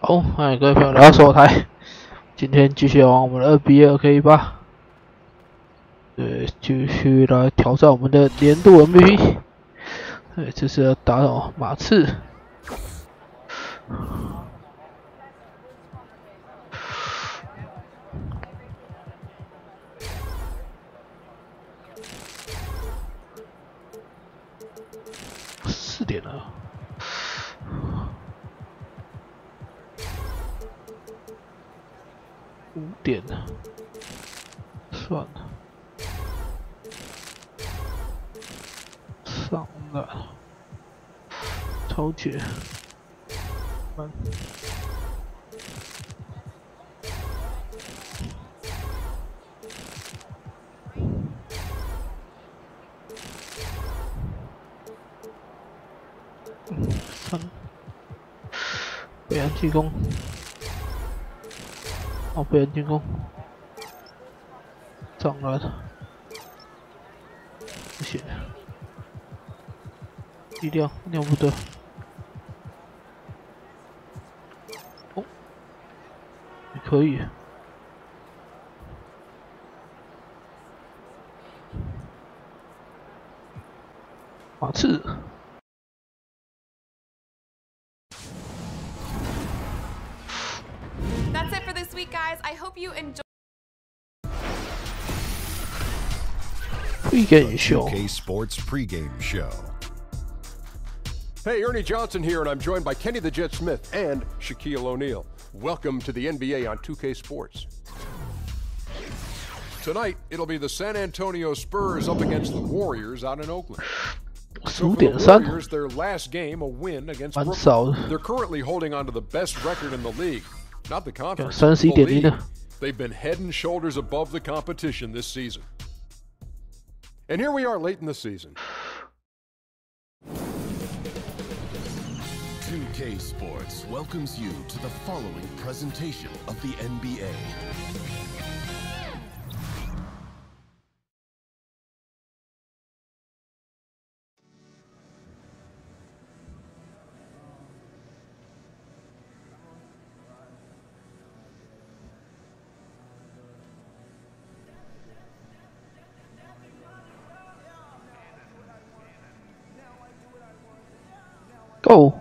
好，欢迎各位朋友来到手台。今天继续玩我们的2B2 2K18，对，继续来挑战我们的年度 MVP。对，这是要打什么马刺？4点了。 5点了，算了，上篮，超绝，慢，3，北洋进攻。 哦，被人进攻，上篮，不行，力量不得。哦，你可以，马刺。 That's it for this week, guys. I hope you enjoy. Pre-game show. 2K Sports pregame show. Hey, Ernie Johnson here, and I'm joined by Kenny the Jet Smith and Shaquille O'Neal. Welcome to the NBA on 2K Sports. Tonight, it'll be the San Antonio Spurs up against the Warriors out in Oakland. So for the Warriors, their last game, a win against Brooklyn. They're currently holding on to the best record in the league. Not the conference. The league. They've been head and shoulders above the competition this season. And here we are late in the season. 2K Sports welcomes you to the following presentation of the NBA. Go.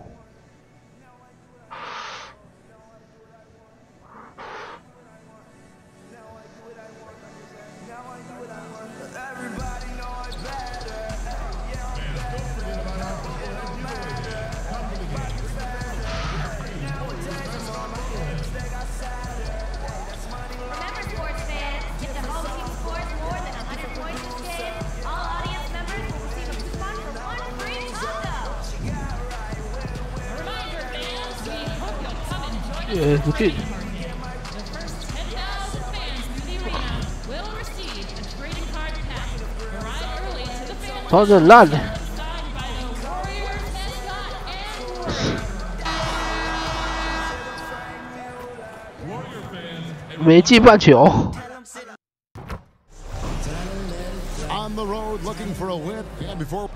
Yeah, we did. 他这烂的，没进半球。On the road, looking for a win. Yeah, before.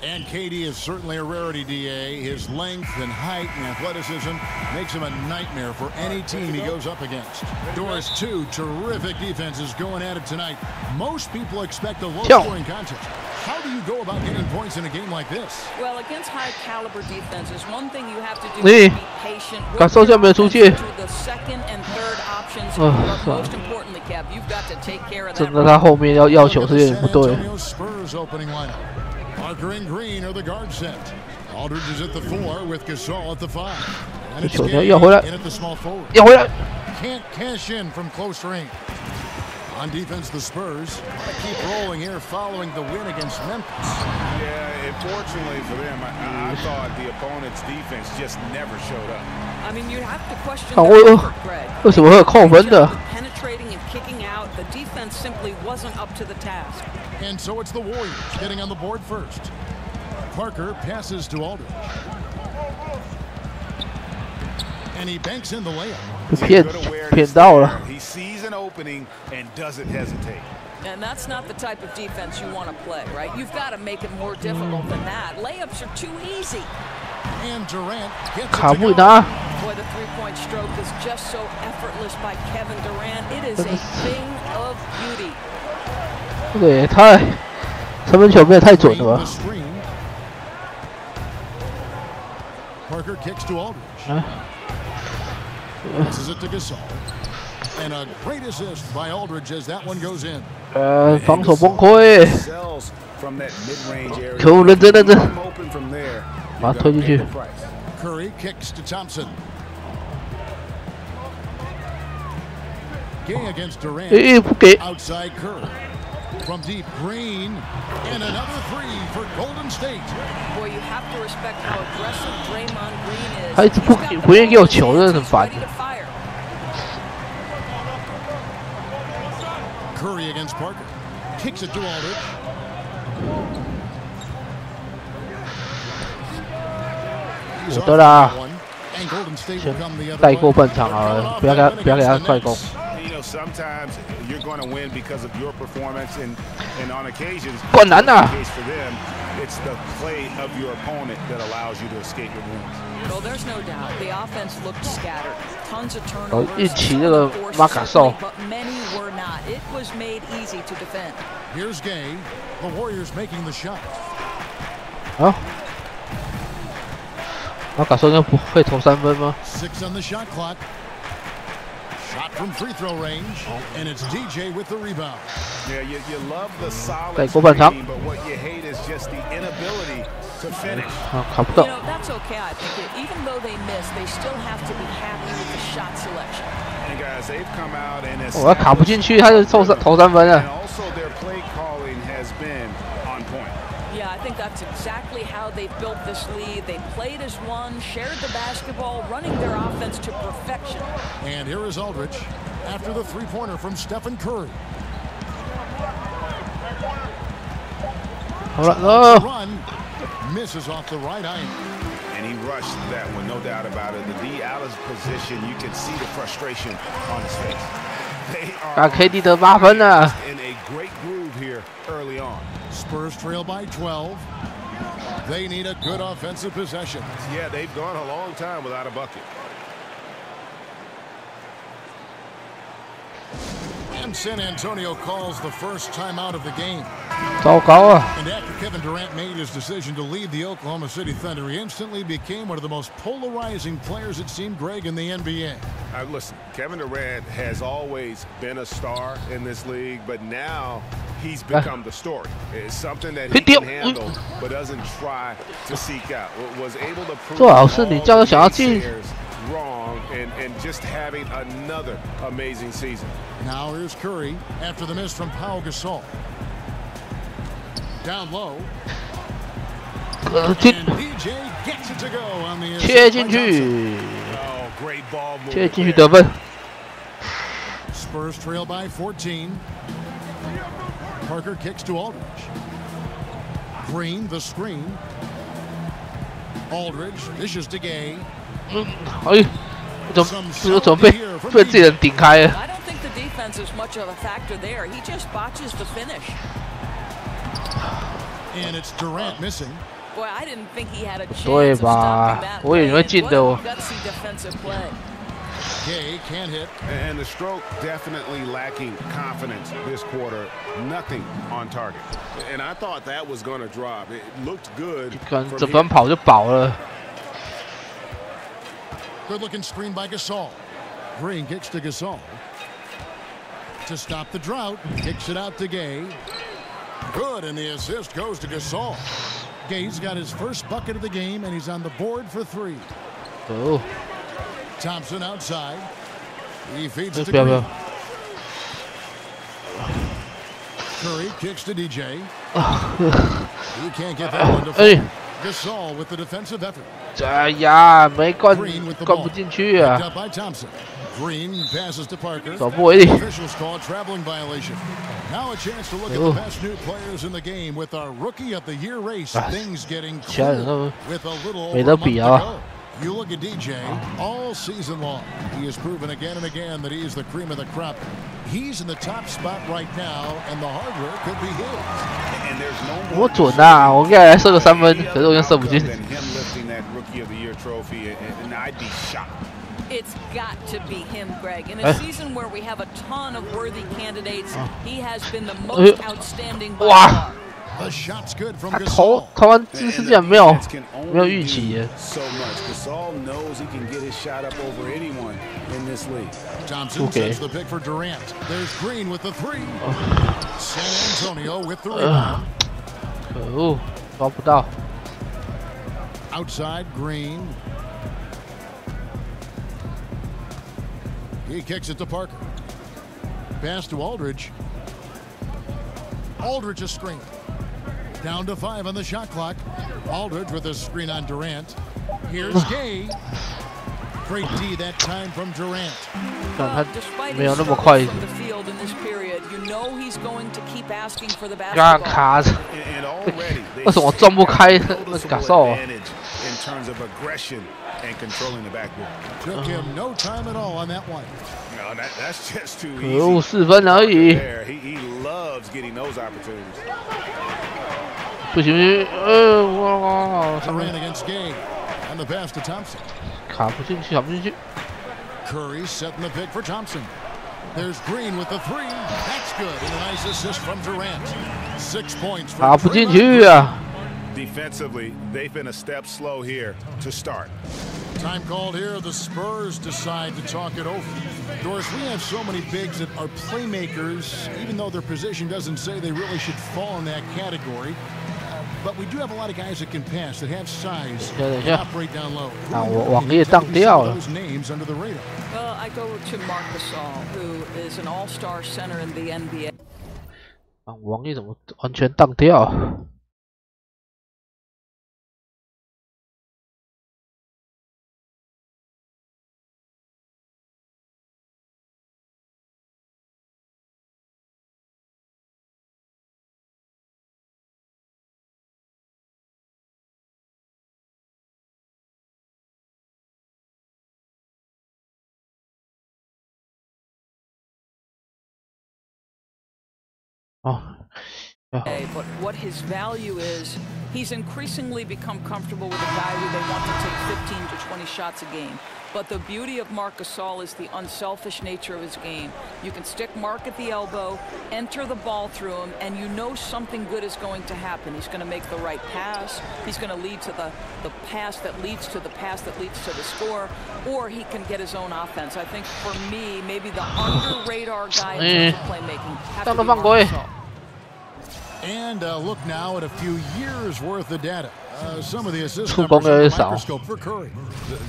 And KD is certainly a rarity, DA. His length and height and athleticism makes him a nightmare for any team he goes up against. Doris, two terrific defenses going at it tonight. Most people expect a low-scoring contest. How do you go about getting points in a game like this? Well, against high-caliber defenses, one thing you have to do is be patient. 感受下没有出去。 The second and third options, but most importantly, Kev, you've got to take care of that. 真的，他后面要球是有点不对。 Parker and Green are the guard set. Aldridge is at the 4 with Gasol at the 5. And it's 要回来， in at the small forward. 要回来。 Can't cash in from close range. On defense, the Spurs keep rolling here following the win against Memphis. Yeah, unfortunately for them, I thought the opponent's defense just never showed up. I mean, you have to question 为什么会有扣分的？ penetrating and kicking out, the defense simply wasn't up to the task. And so it's the Warriors getting on the board first. Parker passes to Aldridge. And he banks in the layup. 骗到了。 He sees an opening and doesn't hesitate. And that's not the type of defense you want to play, right? You've got to make it more difficult than that. Layups are too easy. And Durant gets 卡不他。Boy, the three-point stroke is just so effortless by Kevin Durant. It is a thing of beauty. 这个也太三分球没有太准了吧？ Parker kicks to Aldridge. Passes it to Gasol. And a great assist by Aldridge as that one goes in. 防守崩溃。可恶，认真。把他推进去。 Curry kicks to Thompson. Gay against Durant. 不给。 Outside Curry. From deep, Green, and another three for Golden State. Boy, you have to respect how aggressive Draymond Green is. 他一直不愿意给我球，真的很烦。 Curry against Parker, kicks it to Aldridge. 我的啦，先带过半场好了，不要给他快攻。 Sometimes you're going to win because of your performance, and on occasions, 灌篮呐！ it's the play of your opponent that allows you to escape your wins. Well, there's no doubt the offense looked scattered, tons of turnovers. 一起那个马卡兽。 But many were not. It was made easy to defend. Here's Gay, the Warriors making the shot. 啊？马卡兽应该不会投三分吗？ 6 on the shot clock. Shot from free throw range, and it's DJ with the rebound. Yeah, you love the solid 带过半场。 but what you hate is just the inability to finish. 啊，卡不到。 You know, that's okay. I think even though they missed, they still have to be happy with the shot selection. And guys, they've come out and 我卡不进去，他就投三分了。 and also their play calling has been on point. Yeah, I think that's exactly how they built this lead. They played as one, shared the basketball, running their offense to perfection. And here is Aldridge after the three-pointer from Stephen Curry. 好了， Run misses off the right eye. And he rushed that one, no doubt about it. The D out of position, you can see the frustration on his face. They 打 are KD 得8分了。 in a great groove here early on. Spurs trail by 12. They need a good offensive possession. Yeah, they've gone a long time without a bucket. And San Antonio calls the first timeout of the game. 糟糕啊！ And after Kevin Durant made his decision to leave the Oklahoma City Thunder, he instantly became one of the most polarizing players, it seemed, Greg, in the NBA. Listen, Kevin Durant has always been a star in this league, but now he's become the story. It's something that he can handle, but doesn't try to seek out. Was able to prove all players wrong and just having another amazing season. Now here's Curry after the miss from Pau Gasol. Down low. And DJ gets it to go on the 切进去， Oh, great ball 切 movement 进去得分。 Spurs trail by 14. Parker kicks to Aldridge. Green the screen. Aldridge dishes to Gay. 哎，我怎么被自己人顶开了？ I don't think the defense is much of a factor there. He just botches the finish. And it's Durant missing. Boy, I didn't think he had a chance 对 of 吧 stopping that ？我以为会进的哦。 gutsy defensive play. Gay can't hit. And the stroke definitely lacking confidence this quarter. Nothing on target. And I thought that was going to drop. It looked good. 整分跑就饱了。 Good looking screen by Gasol. Green kicks to Gasol. To stop the drought, kicks it out to Gay. Good, and the assist goes to Gasol. Gay's got his first bucket of the game, and he's on the board for 3. Oh. Thompson outside. He feeds it to 不要不要 Green. Curry kicks to DJ. He can't get that one to fall. Gasol with the defensive effort. 哎呀，没灌不进去啊！ Picked up by Thompson. Green passes to Parker. 手不为力。 Officials call a traveling violation. Now a chance to look at the best new players in the game with our Rookie of the Year race. Things getting cool with a little over a month to go. You look at DJ all season long. He has proven again and again that he is the cream of the crop. He's in the top spot right now, and the hardware could be his. And there's no 我准啊，我应该来射个3分，可是我又射不进。 than him lifting that Rookie of the Year trophy, and I'd be shocked It's got to be him, Greg. In a season where we have a ton of worthy candidates, he has been the most outstanding by far. The shot's good from 他投完姿势竟然没有预期耶。 So much. Gasol knows he can get his shot up over anyone in this league. Thompson sets the pick for Durant. There's Green with the three. San Antonio with the rebound. 可恶，抓不到。 Outside Green. He kicks it to Parker. Pass to Aldridge. Aldridge is screened. Down to 5 on the shot clock. Aldridge with a screen on Durant. Here's Gay. Great D that time from Durant. Despite his struggle from the field in this period, you know he's going to keep asking for the basketball. And already, 为什么撞不开那个感受？ in terms of aggression and controlling the backboard. Took him no time at all on that one. No, that's just too 可恶，4 easy. 分而已。 He loves getting those opportunities. 不行，哇！ Durant against Gay. And the pass to Thompson. 卡不进去，卡不进去。 Curry setting the pick for Thompson. There's Green with the three. That's good. And a nice assist from Durant. 6 points. 卡不进去啊！ Defensively, they've been a step slow here to start. Time called here. The Spurs decide to talk it over. Doris, we have so many bigs that are playmakers, even though their position doesn't say they really should fall in that category. But we do have a lot of guys that can pass, that have size, and operate down low. 啊，我网页当掉了。 Those names under the radar. Well, I go to Marc Gasol, who is an all-star center in the NBA. 啊，网页怎么完全当掉？ But what his value is, he's increasingly become comfortable with a guy who they want to take 15 to 20 shots a game. But the beauty of Marc Gasol is the unselfish nature of his game. You can stick Marc at the elbow, enter the ball through him, and you know something good is going to happen. He's going to make the right pass. He's going to lead to the pass that leads to the pass that leads to the score, or he can get his own offense. I think for me, maybe the under-radar guy in terms of playmaking has to be Marc Gasol. And look now at a few years worth of data. Some of the assist numbers on the microscope for Curry.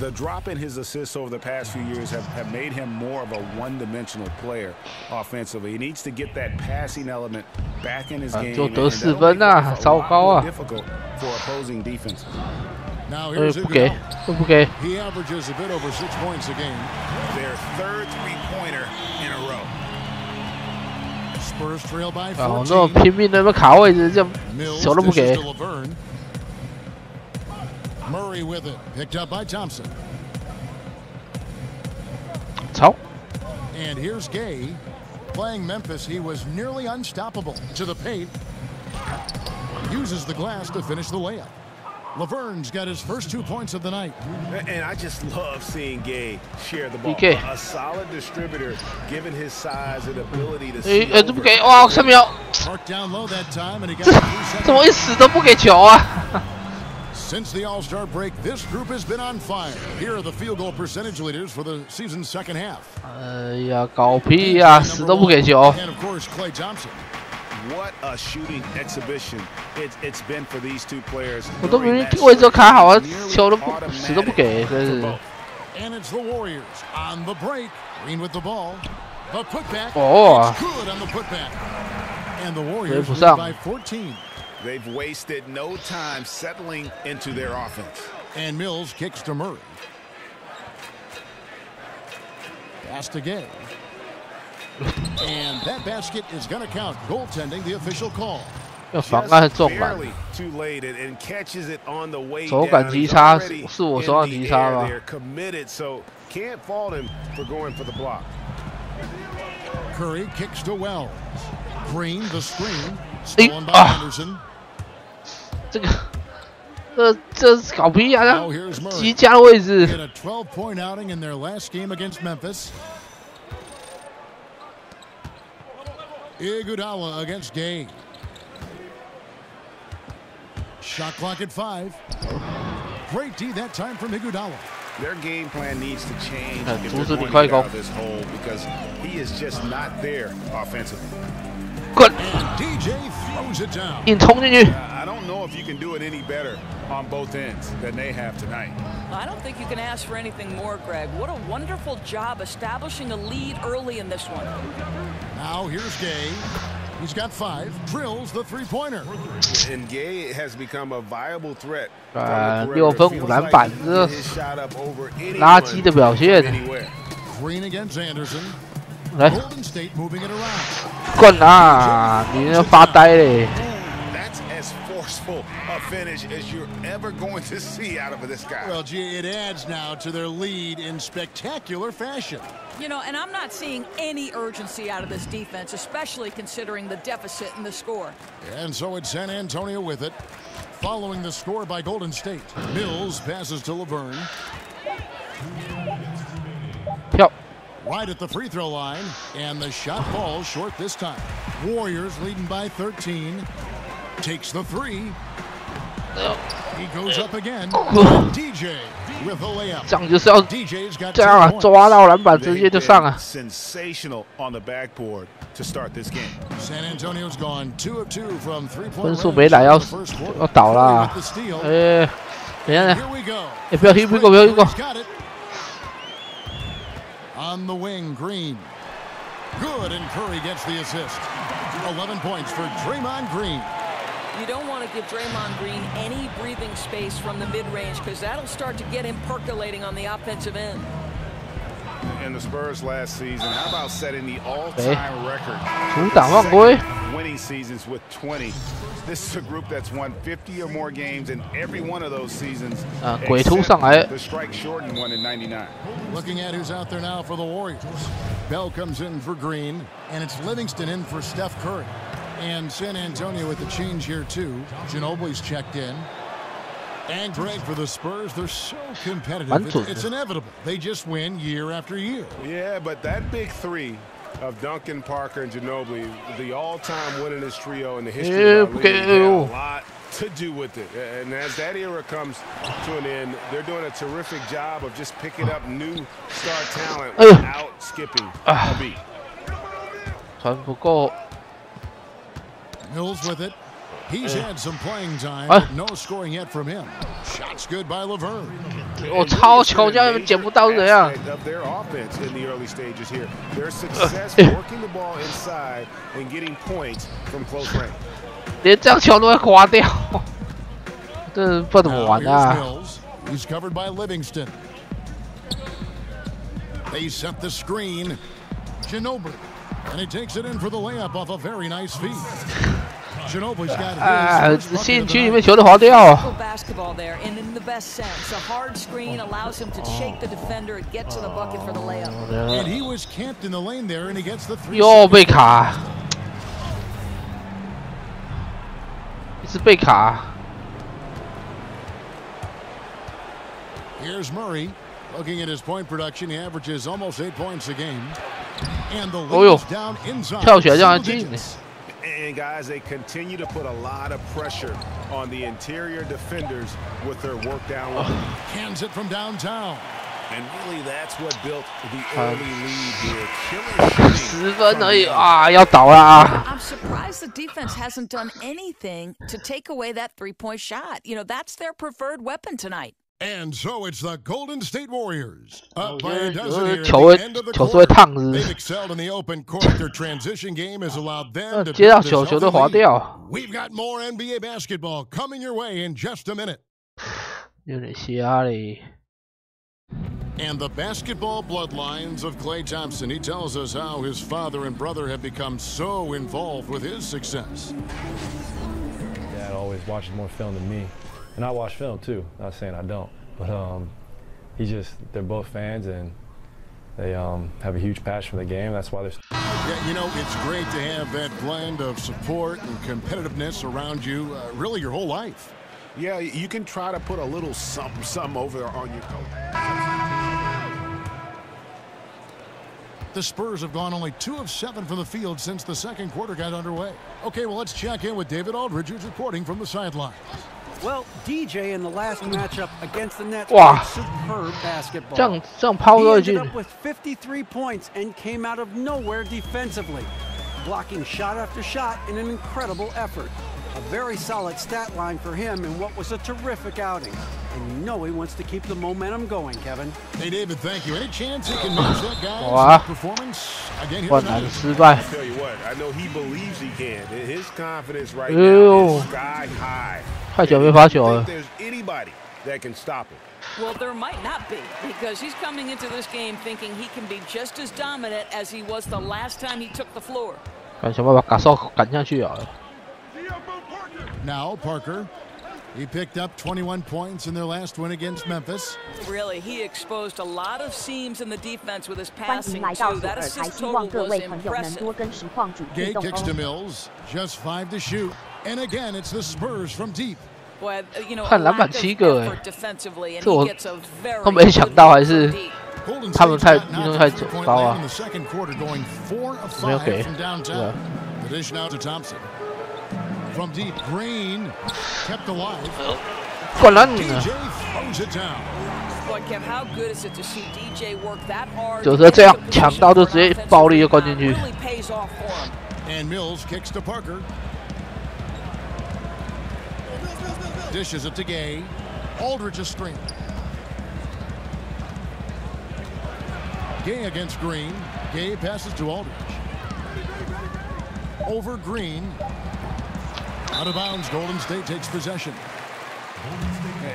The drop in his assists over the past few years have made him more of a one-dimensional player offensively. He needs to get that passing element back in his game. 就得4分啊，糟糕啊！ Difficult for opposing defense. Now here's 不给，不给。 He averages a bit over 6 points a game. Their third three-pointer in a row. Spurs trail by 哦，那种拼命的卡位置，这样球都不给。 Murray with it, picked up by Thompson. 操 And here's Gay. Playing Memphis, he was nearly unstoppable. To the paint. Uses the glass to finish the layup. Laverne's got his first 2 points of the night. And I just love seeing Gay share the ball. A solid distributor, given his size and ability to see. 这不给哇，3秒。 Marked down low that time, and he got 怎么一死都不给球啊？ Since the All-Star break, this group has been on fire. Here are the field goal percentage leaders for the season's second half. 哎呀，搞屁呀，死都不给球。 And of course, Klay Thompson. What a shooting exhibition it's been for these two players. 我都明明位置都卡好了，球都不死都不给，真是。 And it's the Warriors on the break. Green with the ball. The putback. Oh. It's good on the putback. And the Warriors lead by 14. They've wasted no time settling into their offense. And Mills kicks to Murray. Pass to Gay. And that basket is going to count. Goaltending, the official call. 要妨碍重感。手感极差，是我手感极差吗？ Curry kicks to Wells. Green the screen. Stolen by Anderson. 这个这是搞屁啊！极佳的位置。12-point outing in their last game against Memphis. Iguodala against Gay. Shot clock at 5. Great D that time from Iguodala. Their game plan needs to change if 阻止 they're 你 going 快 to get 攻 out of this hole because he is just not there offensively. 滚！ DJ throws it down. 硬冲进去。 I don't know if you can do it any better on both ends than they have tonight. I don't think you can ask for anything more, Greg. What a wonderful job establishing a lead early in this one. Now here's Gay. He's got 5. Drills the three-pointer. And Gay has become a viable threat. 6分5篮板，这垃圾的表现。 Green against Anderson. 来， Golden State moving it around. 滚啊！你那发呆嘞。 That's as forceful a finish as you're ever going to see out of this guy. Well, gee, it adds now to their lead in spectacular fashion. You know, and I'm not seeing any urgency out of this defense, especially considering the deficit in the score. And so it's San Antonio with it. Following the score by Golden State. Mills passes to Laverne. 跳。 Right at the free throw line, and the shot falls short this time. Warriors leading by 13. Takes the 3. He goes up again. DJ with a layup. 这样就是要 DJ's got 这样啊，抓到篮板直接就上啊。 Sensational on the backboard to start this game. San Antonio's gone 2 of 2 from 3-point. 分数没来要倒啦。等一下，不要踢不够，不要踢不够。 On the wing, Green. Good, and Curry gets the assist. 11 points for Draymond Green. You don't want to give Draymond Green any breathing space from the mid-range because that'll start to get him percolating on the offensive end. And the Spurs last season, how about setting the all-time record? 阻挡犯规。 Winning seasons with 20. This is a group that's won 50 or more games in every one of those seasons. 鬼突上来。 The strike shortened one in 99. Looking at who's out there now for the Warriors. Bell comes in for Green, and it's Livingston in for Steph Curry. And San Antonio with the change here too. Ginobili's checked in. And Greg, for the Spurs, they're so competitive. It's inevitable. They just win year after year. Yeah, but that big 3 of Duncan, Parker, and Ginobili, the all-time winningest trio in the history of the league, had a lot to do with it. And as that era comes to an end, they're doing a terrific job of just picking up new star talent without skipping a beat. 传不够。 Mills with it. He's had some playing time, but no scoring yet from him. Shots good by Laverne. 我超球，这样捡不到怎样？ Of their offense in the early stages here, their success working the ball inside and getting points from close range. 连这样球都会刮掉，这不怎么玩啊！ He's covered by Livingston. They set the screen. Ginobili, and he takes it in for the layup off a very nice feed. Ginobili's got his 禁区里面球都滑掉。 Basketball there, and in the best sense, a hard screen allows him to shake the defender and get to the bucket for the layup. And he was camped in the lane there, and he gets the 3. 又被卡，一直被卡。 Here's Murray. Looking at his point production, he averages almost 8 points a game. And the lead is down inside. 跳起来让他进。 And guys, they continue to put a lot of pressure on the interior defenders with their work down low. Hands it from downtown. And really, that's what built the early lead here. Killing 10分而已啊，要倒啦！ I'm surprised the defense hasn't done anything to take away that three-point shot. You know, that's their preferred weapon tonight. And so it's the Golden State Warriors. Up by a dozen here at 球 the 会 end of the 球是会 quarter. 烫是 They've excelled in the open court. Their transition game has allowed them to 接到 build this 球球都 healthy 滑 lead. 掉， We've got more NBA basketball coming your way in just a minute. 有点瞎嘞。 And the basketball bloodlines of Klay Thompson. He tells us how his father and brother have become so involved with his success. Dad always watches more film than me. And I watch film too. Not saying I don't. But they're both fans and they have a huge passion for the game. That's why they're. Yeah, you know, it's great to have that blend of support and competitiveness around you really your whole life. Yeah, you can try to put a little something over on your coat. The Spurs have gone only 2 of 7 from the field since the second quarter got underway. Okay, well, let's check in with David Aldridge, who's reporting from the sidelines. Well, DJ in the last matchup against the Nets played superb basketball. He ended up with 53 points and came out of nowhere defensively, blocking shot after shot in an incredible effort. A very solid stat line for him in what was a terrific outing. And you know he wants to keep the momentum going, Kevin. Hey, David, thank you. Any chance he can match that guy's performance? Again, here tonight. I'll tell you what, I know he believes he can. His confidence right now is sky high. 太久没罚球了。 There's anybody that can stop him. Well, there might not be, because he's coming into this game thinking he can be just as dominant as he was the last time he took the floor. 看想办法赶下去啊！ Now Parker, he picked up 21 points in their last win against Memphis. Really, he exposed a lot of seams in the defense with his passing too. That assist total was impressive. Gay kicks to Mills, just 5 to shoot, and again it's the Spurs from deep. 看篮板7个哎，这我都没想到，还是他们运动太高啊，没有给。From deep, Green kept alive. 灌篮！ 就是这样抢到就直接暴力就灌进去。 And Mills kicks to Parker. Dishes it to Gay. Aldridge a screen. Gay against Green. Gay passes to Aldridge. Over Green. Out of bounds, Golden State takes possession.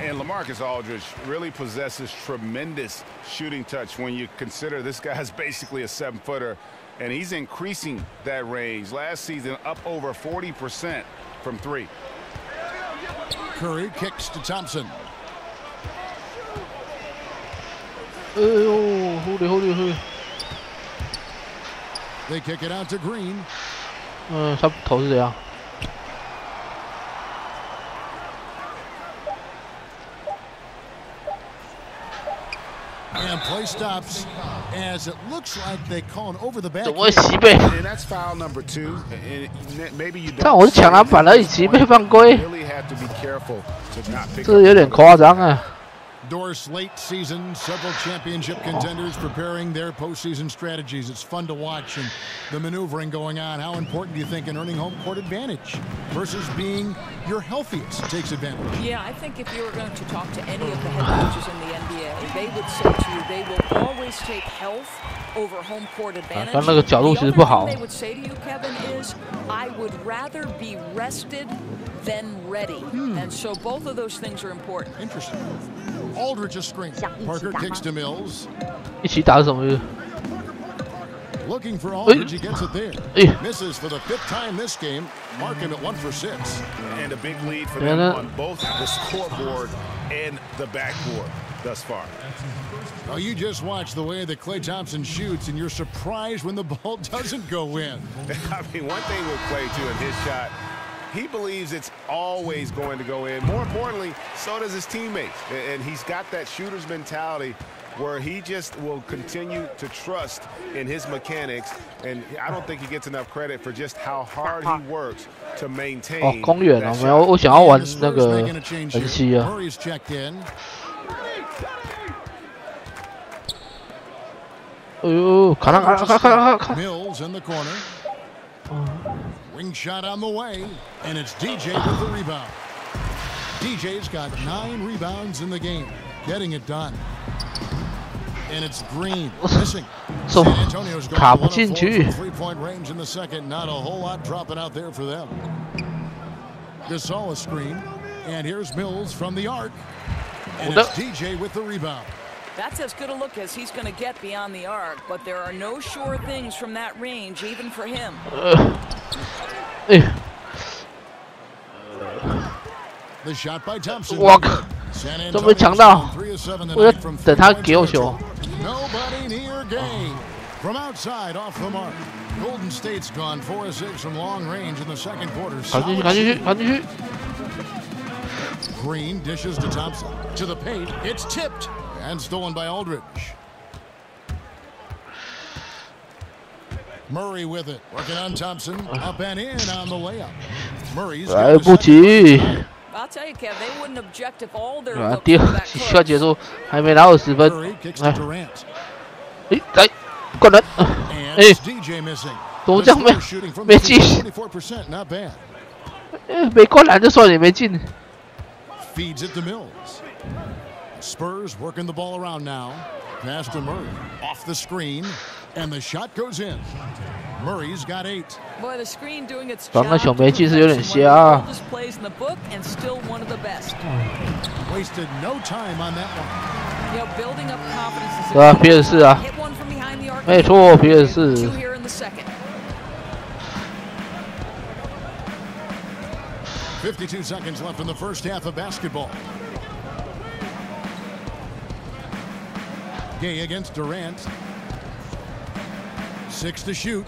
And LaMarcus Aldridge really possesses tremendous shooting touch when you consider this guy's basically a 7-footer, and he's increasing that range. Last season, up over 40% from 3. Curry kicks to Thompson. They kick it out to Green. 他头是怎样？ And play stops as it looks like they call an over the back. 怎么会袭背？ And that's foul number 2. Maybe you don't. 但我是抢篮板而已，袭背犯规， Really have to be careful to not pick 这有点夸张啊。 Doris late season, several championship contenders preparing their postseason strategies. It's fun to watch and the maneuvering going on. How important do you think in earning home court advantage versus being your healthiest takes advantage? Yeah, I think if you were going to talk to any of the head coaches in the NBA, they would say to you they will always take health over home court advantage. The other thing they would say to you, Kevin, is I would rather be rested than ready. And so both of those things are important. Interesting. Aldridge a screen. Parker kicks to Mills. 一起打是什么意思？ Looking for Aldridge, he gets it there. Misses for the 5th time this game, marking it 1 for 6. And a big lead for them on both the scoreboard and the backboard thus far. Well, you just watch the way that Klay Thompson shoots, and you're surprised when the ball doesn't go in. I mean, one thing with Klay, too, in his shot, he believes it's always going to go in. More importantly, so does his teammates. And he's got that shooter's mentality where he just will continue to trust in his mechanics. And I don't think he gets enough credit for just how hard he works to maintain. 哦，公园啊，我想要玩那个人机啊。 哎呦，看！ Mills in the corner. Wing shot on the way, and it's DJ with the rebound. DJ's got 9 rebounds in the game, getting it done. And it's Green missing. San Antonio's going 1 of 4 from 3-point range in the second. Not a whole lot dropping out there for them. Gasol a screen, and here's Mills from the arc, and it's DJ with the rebound. That's as good a look as he's going to get beyond the arc, but there are no sure things from that range, even for him. The shot by Thompson. 我靠，都没抢到，我在等他给我球。 Nobody near Gay. From outside, off the mark. Golden State's gone 4 of 6 from long range in the second quarter. 赶进去！ Green dishes to Thompson. To the paint. It's tipped and stolen by Aldridge. Murray with it. Working on Thompson. Up and in on the layup. Murray's 来不及。 I'll tell you, Kev, they wouldn't object if all their 啊，第二需要结束，还没拿20分。来，灌篮。怎么这样没进？没灌篮就算也没进。 Feeds it to Mills. Spurs working the ball around now. Pass to Murray. Off the screen. And the shot goes in. Murray's got 8. Boy, the screen doing its job. 刚刚小梅其实有点瞎。 Plays in the book and still one of the best. Wasted no time on that one. You know, building up confidence is 对啊，皮尔士啊，没错，皮尔士。 52 seconds left in the first half of basketball. Gay against Durant. 6 to shoot.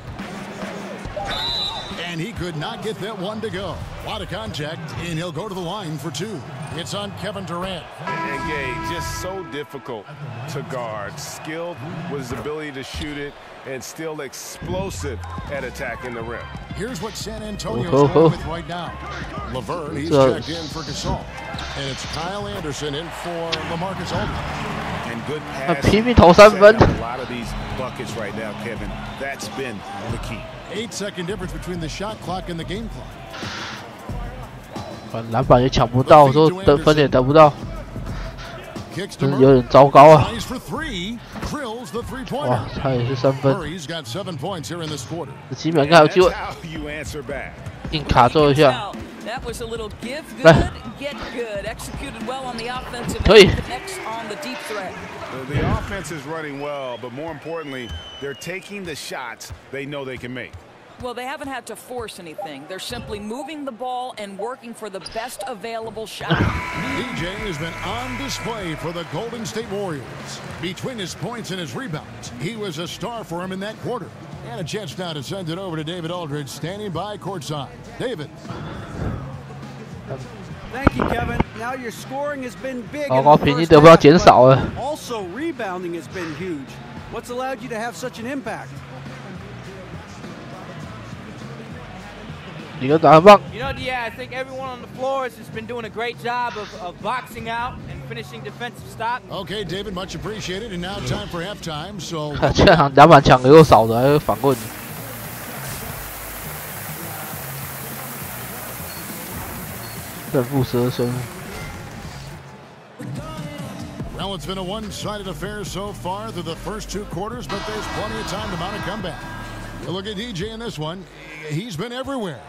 And he could not get that one to go. A lot of contact, and he'll go to the line for 2. It's on Kevin Durant. And Gay, just so difficult to guard. Skilled with his ability to shoot it, and still explosive at attacking the rim. Here's what San Antonio's going with right now. Laverne, he's checked in for Gasol. And it's Kyle Anderson in for LaMarcus Aldridge. And good pass. A lot of these buckets right now, Kevin. That's been the key. 8-second difference between the shot clock and the game clock. 篮板也抢不到，说得分也得不到，真的有点糟糕啊！哇，他也是3分，几秒应该还有机会，硬卡住一下，来，可以。 The offense is running well, but more importantly, they're taking the shots they know they can make. Well, they haven't had to force anything. They're simply moving the ball and working for the best available shot. DJ has been on display for the Golden State Warriors. Between his points and his rebounds, he was a star for him in that quarter. And a chance now to send it over to David Aldridge, standing by courtside. David. Thank you, Kevin. Now your scoring has been big. 高高平均得分要减少了。 Also, rebounding has been huge. What's allowed you to have such an impact? 你个打很棒。 You know, yeah, I think everyone on the floor has been doing a great job of boxing out and finishing defensive stops. Okay, David, much appreciated. And now time for halftime. So 这场篮板抢的又少的，还有反棍。 正负12分。 Well, it's been a one-sided affair so far through the first 2 quarters, but there's plenty of time to mount a comeback. You look at DJ in this one; he's been everywhere.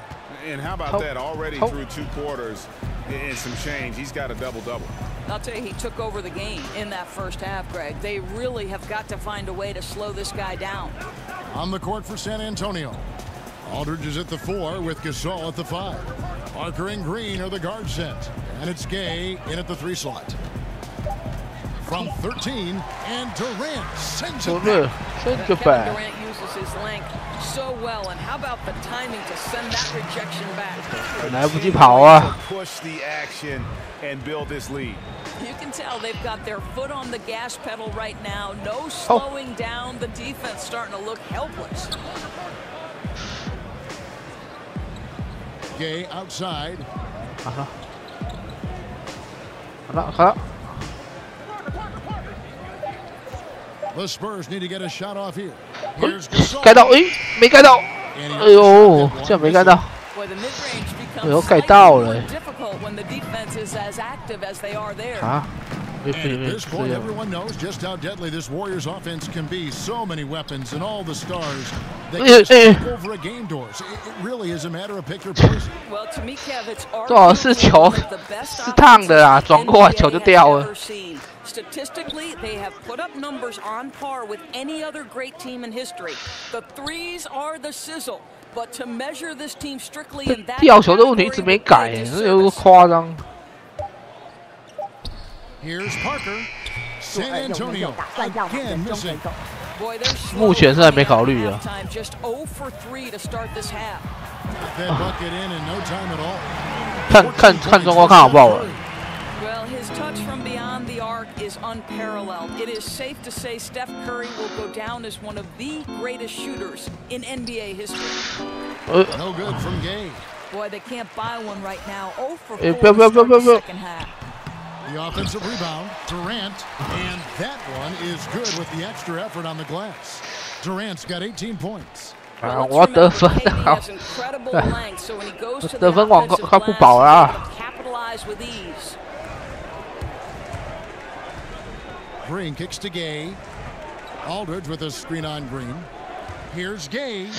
And how about that? Already through 2 quarters and some change, he's got a double-double. I'll tell you, he took over the game in that first half, Greg. They really have got to find a way to slow this guy down. On the court for San Antonio, Aldridge is at the 4 with Gasol at the 5. Parker and Green are the guard set, and it's Gay in at the 3 slot. From 13, and Durant sends it back. Kevin Durant uses his length so well, and how about the timing to send that rejection back? 来不及跑啊 Push the action and build this lead. You can tell they've got their foot on the gas pedal right now. No slowing down. The defense starting to look helpless. Gay outside. The Spurs need to get a shot off here. Here's Gasol. 盖到，没盖到，哎呦，这样没盖到，哎呦，盖到了，啊。 And at this point, everyone knows just how deadly this Warriors offense can be. So many weapons and all the stars that can take over a game doors. It really is a matter of pick your poison. Well, to me, Kev, it's 最好是球是烫的啦，转过来球就掉了。 Statistically, they have put up numbers on par with any other great team in history. The threes are the sizzle, but to measure this team strictly in that 掉球的问题一直没改，这有个夸张。 Here's Parker. San Antonio again missing. 目前是还没考虑啊。 Just 0 for 3 to start this half. That bucket in no time at all. 看状况，看好不好玩。safe to say Steph Curry will go down as one of the greatest shooters in NBA history. No good from Gay. Boy, they can't buy one right now. 0 for 4 in the second half. The offensive rebound, Durant, and that one is good with the extra effort on the glass. Durant's got 18 points. 我得分啊！得分网快不保了。Green kicks to Gay. Aldridge with a screen on Green. Here's Gay.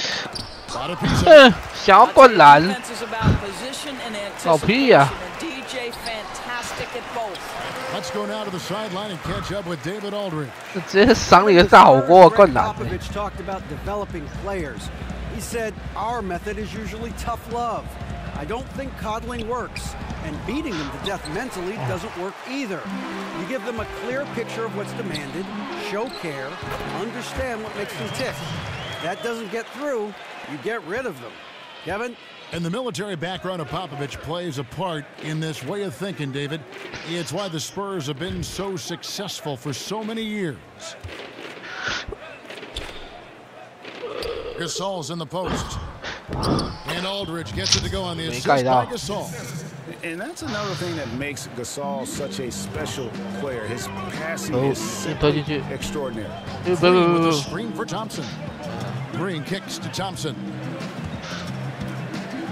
想要灌篮，搞屁呀！Let's go now to the sideline and catch up with David Aldridge. 直接赏你个大火锅灌篮。Popovich talked about developing players. He said our method is usually tough love. I don't think coddling works, and beating them to death mentally doesn't work either. You give them a clear picture of what's demanded, show care, understand what makes them tick. That doesn't get through, you get rid of them. Kevin? And the military background of Popovich plays a part in this way of thinking, David. It's why the Spurs have been so successful for so many years. Gasol's in the post. And Aldridge gets it to go on the assist by Gasol. And that's another thing that makes Gasol such a special player. His passing is simply extraordinary. Green with a screen for Thompson. Green kicks to Thompson.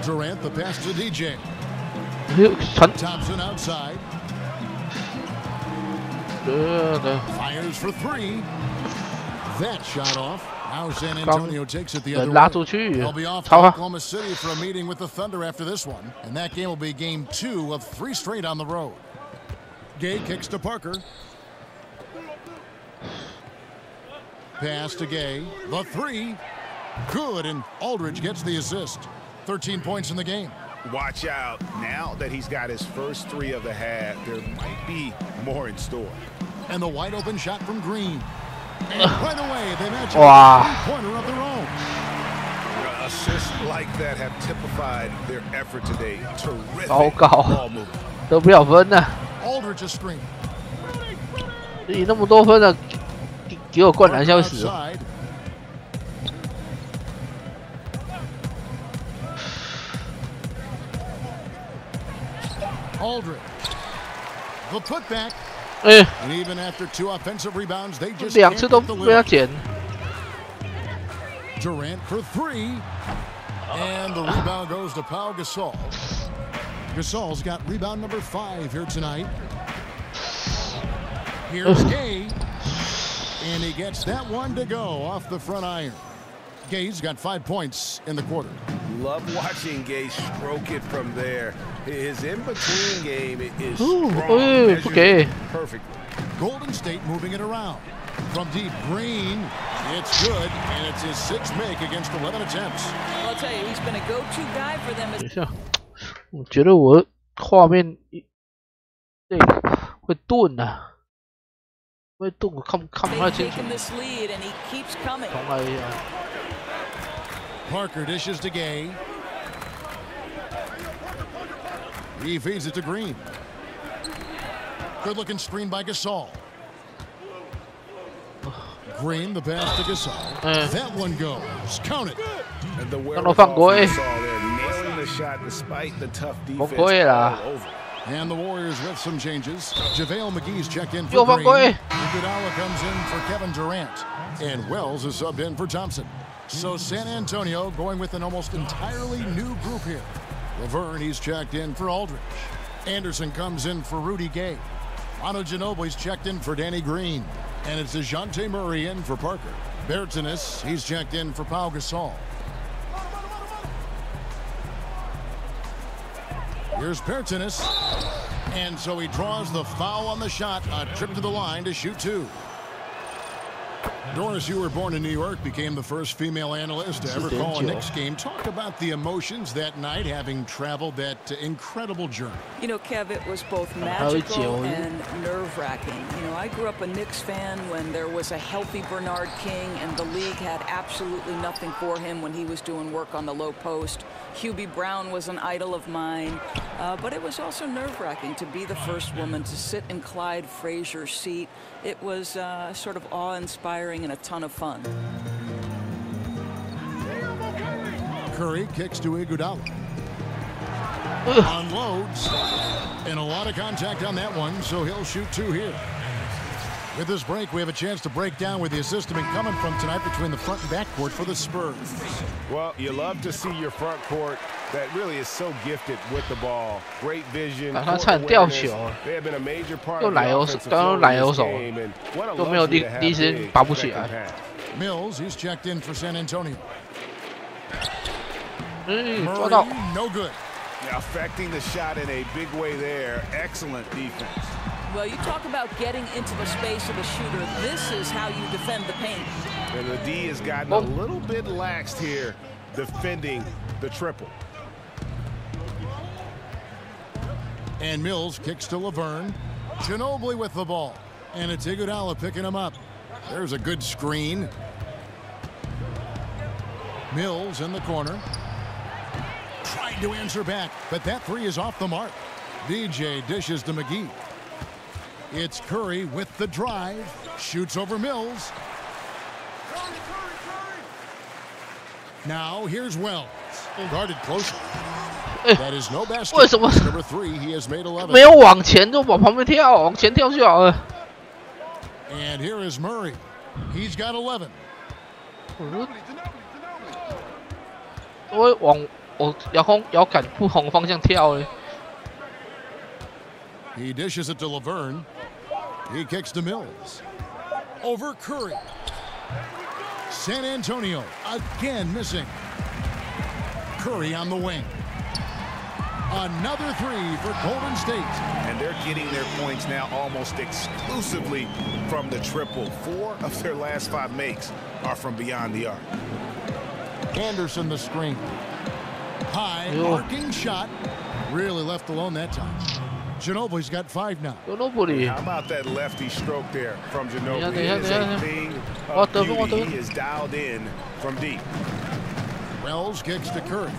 Durant, the pass to DJ. Thompson outside. Fires for three. That shot off. Now San Antonio takes it the other way. They'll be off to Oklahoma City for a meeting with the Thunder after this one. And that game will be game 2 of 3 straight on the road. Gay kicks to Parker. Pass to Gay. The three. Good, and Aldridge gets the assist. 13 points in the game. Watch out. Now that he's got his first 3 of the half, there might be more in store. And the wide open shot from Green. And right away, they match up a three-pointer of their own. Assists like that have typified their effort today. Terrific ball movement. 得不了分呢。Aldridge a screen. 你那么多分了，给我灌篮消死。Aldridge. The putback. And even after 2 offensive rebounds, they just 2次都被他捡。Durant for 3. And the rebound goes to Pau Gasol. Gasol's got rebound number 5 here tonight. Here's Gay. And he gets that one to go off the front iron. Gay's got 5 points in the quarter. Love watching Gay stroke it from there. His in-between game is strong. Okay. Perfect. Golden State moving it around. From deep, Green. It's good, and it's his 6th make against 11 attempts. Well, I'll tell you, he's been a go-to guy for them. 等一下，我觉得我画面这个会顿啊，会顿，我看不太清楚。重来一下。Parker dishes to Gay. He feeds it to Green. Good-looking screen by Gasol. Green, the pass to Gasol. That one goes. Count it. And the wherewithal there, nailing the shot despite the tough defense all over. And the Warriors with some changes. JaVale McGee's checked in for Green. Iguodala comes in for Kevin Durant. And Wells is subbed in for Thompson. So San Antonio going with an almost entirely new group here. Laverne, he's checked in for Aldridge. Anderson comes in for Rudy Gay. Manu Ginobili's checked in for Danny Green. And it's DeJounte Murray in for Parker. Bertanis, he's checked in for Pau Gasol. Here's Bertanis. And so he draws the foul on the shot. A trip to the line to shoot 2. Doris, you were born in New York, became the first female analyst to ever call a Knicks game. Talk about the emotions that night, having traveled that incredible journey. You know, Kev, it was both magical and nerve-wracking. You know, I grew up a Knicks fan when there was a healthy Bernard King, and the league had absolutely nothing for him when he was doing work on the low post. Hubie Brown was an idol of mine, but it was also nerve-wracking to be the first woman to sit in Clyde Frazier's seat. It was sort of awe-inspiring and a ton of fun. Curry kicks to Iguodala. Unloads. And a lot of contact on that one, so he'll shoot 2 here. With this break, we have a chance to break down where the assist has been coming from tonight between the front and back court for the Spurs. Well, you love to see your front court that really is so gifted with the ball. Great vision. They have been a major part of the offensive flow in this game, and what a luxury to have big. Mills, he's checked in for San Antonio. Murray, no good. Now affecting the shot in a big way there. Excellent defense. Well, you talk about getting into the space of the shooter. This is how you defend the paint. And the D has gotten a little bit laxed here defending the triple. And Mills kicks to Laverne. Ginobili with the ball. And it's Iguodala picking him up. There's a good screen. Mills in the corner. Trying to answer back, but that 3 is off the mark. DJ dishes to McGee. It's Curry with the drive. Shoots over Mills. Now here's Wells. Guarded closely. That is no basket. Number 3, he has made 11. 没有往前就往旁边跳，往前跳就好了。And here is Murray. He's got 11. 我往遥感不同方向跳嘞。He dishes it to Laverne. He kicks to Mills. Over Curry. San Antonio again missing. Curry on the wing. Another 3 for Golden State. And they're getting their points now almost exclusively from the triple. 4 of their last 5 makes are from beyond the arc. Anderson the screen. High marking shot. Really left alone that time. Ginobili's got 5 now. Ginobili. How about that lefty stroke there from Ginobili? It is a thing of beauty. He is dialed in from deep. Wells kicks to Curry.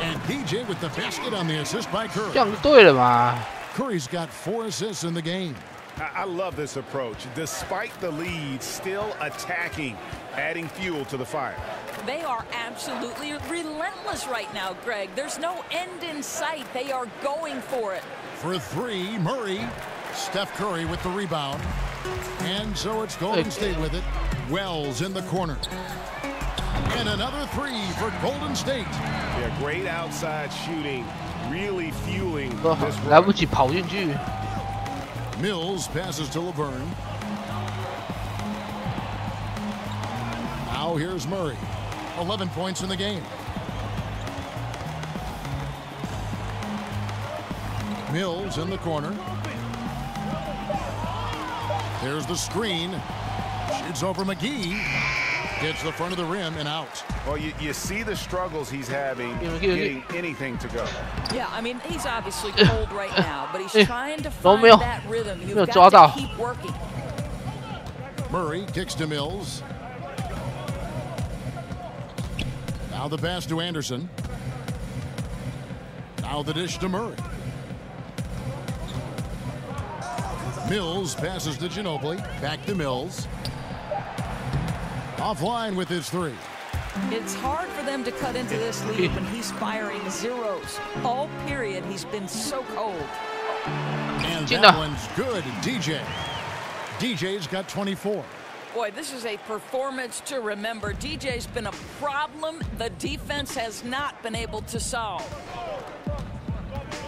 And DJ with the basket on the assist by Curry. 这样就对了嘛。 Curry's got 4 assists in the game. I love this approach. Despite the lead, still attacking, adding fuel to the fire. They are absolutely relentless right now, Greg. There's no end in sight. They are going for it. For 3, Murray. Steph Curry with the rebound. And so it's Golden State with it. Wells in the corner. And another 3 for Golden State. Yeah, great outside shooting, really fueling this 来不及跑进去。 Mills passes to Laverne. Now here's Murray. 11 points in the game. Mills in the corner. There's the screen. Shoots over McGee. Hits the front of the rim and out. Well, you see the struggles he's having getting anything to go. Yeah, I mean, he's obviously cold right now, but he's trying to find that rhythm. You've got to keep working. Murray kicks to Mills. Now the pass to Anderson. Now the dish to Murray. Mills passes to Ginobili. Back to Mills. Offline with his 3. It's hard for them to cut into this lead when he's firing zeros. All period, he's been so cold. And that one's good, DJ. DJ's got 24. Boy, this is a performance to remember. DJ's been a problem the defense has not been able to solve.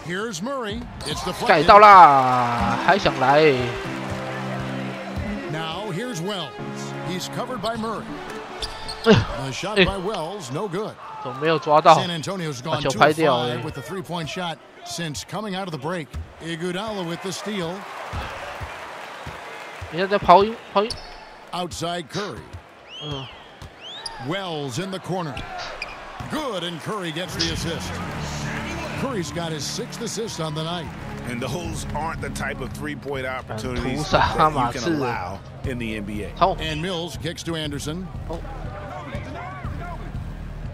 Here's Murray. It's the 改到啦，还想来。 Now here's Wells. He's covered by Murray. The shot by Wells, no good. 怎么没有抓到？ San Antonio's gone 2 of 5 with the 3-point shot since coming out of the break. Iguodala with the steal. 人家在跑音。Outside Curry. Wells in the corner. Good, and Curry gets the assist. Curry's got his 6th assist on the night. And those aren't the type of three-point opportunities that you can allow in the NBA. And Mills kicks to Anderson.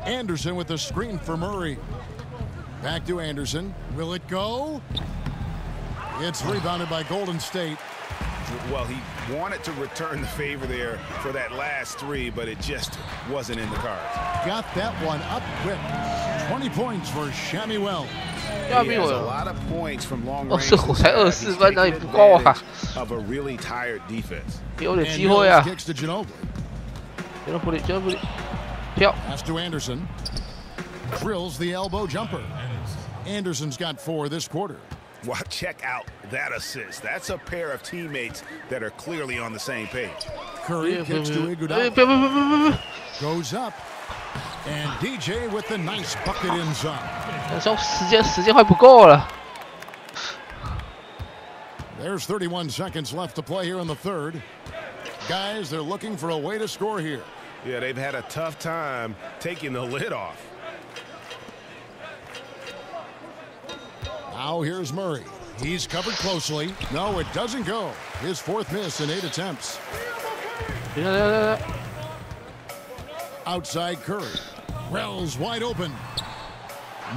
Anderson with the screen for Murray. Back to Anderson. Will it go? It's rebounded by Golden State. Well, he wanted to return the favor there for that last 3, but it just wasn't in the cards. Got that one up quick. 20 points for Shammy Wells. He has a lot of points from long range. 我才24分，哪里不够啊 ？Of a really tired defense. 有点机会啊 Kicks to Ginobili. 跳。Pass to Anderson. Drills the elbow jumper. Anderson's got 4 this quarter. Well, check out that assist. That's a pair of teammates that are clearly on the same page. Curry kicks to Iguodala. Goes up. And DJ with the nice bucket inside. 时间快不够了。There's 31 seconds left to play here in the third. Guys, they're looking for a way to score here. Yeah, they've had a tough time taking the lid off. Now here's Murray. He's covered closely. No, it doesn't go. His 4th miss in 8 attempts. Outside Curry. Wells wide open.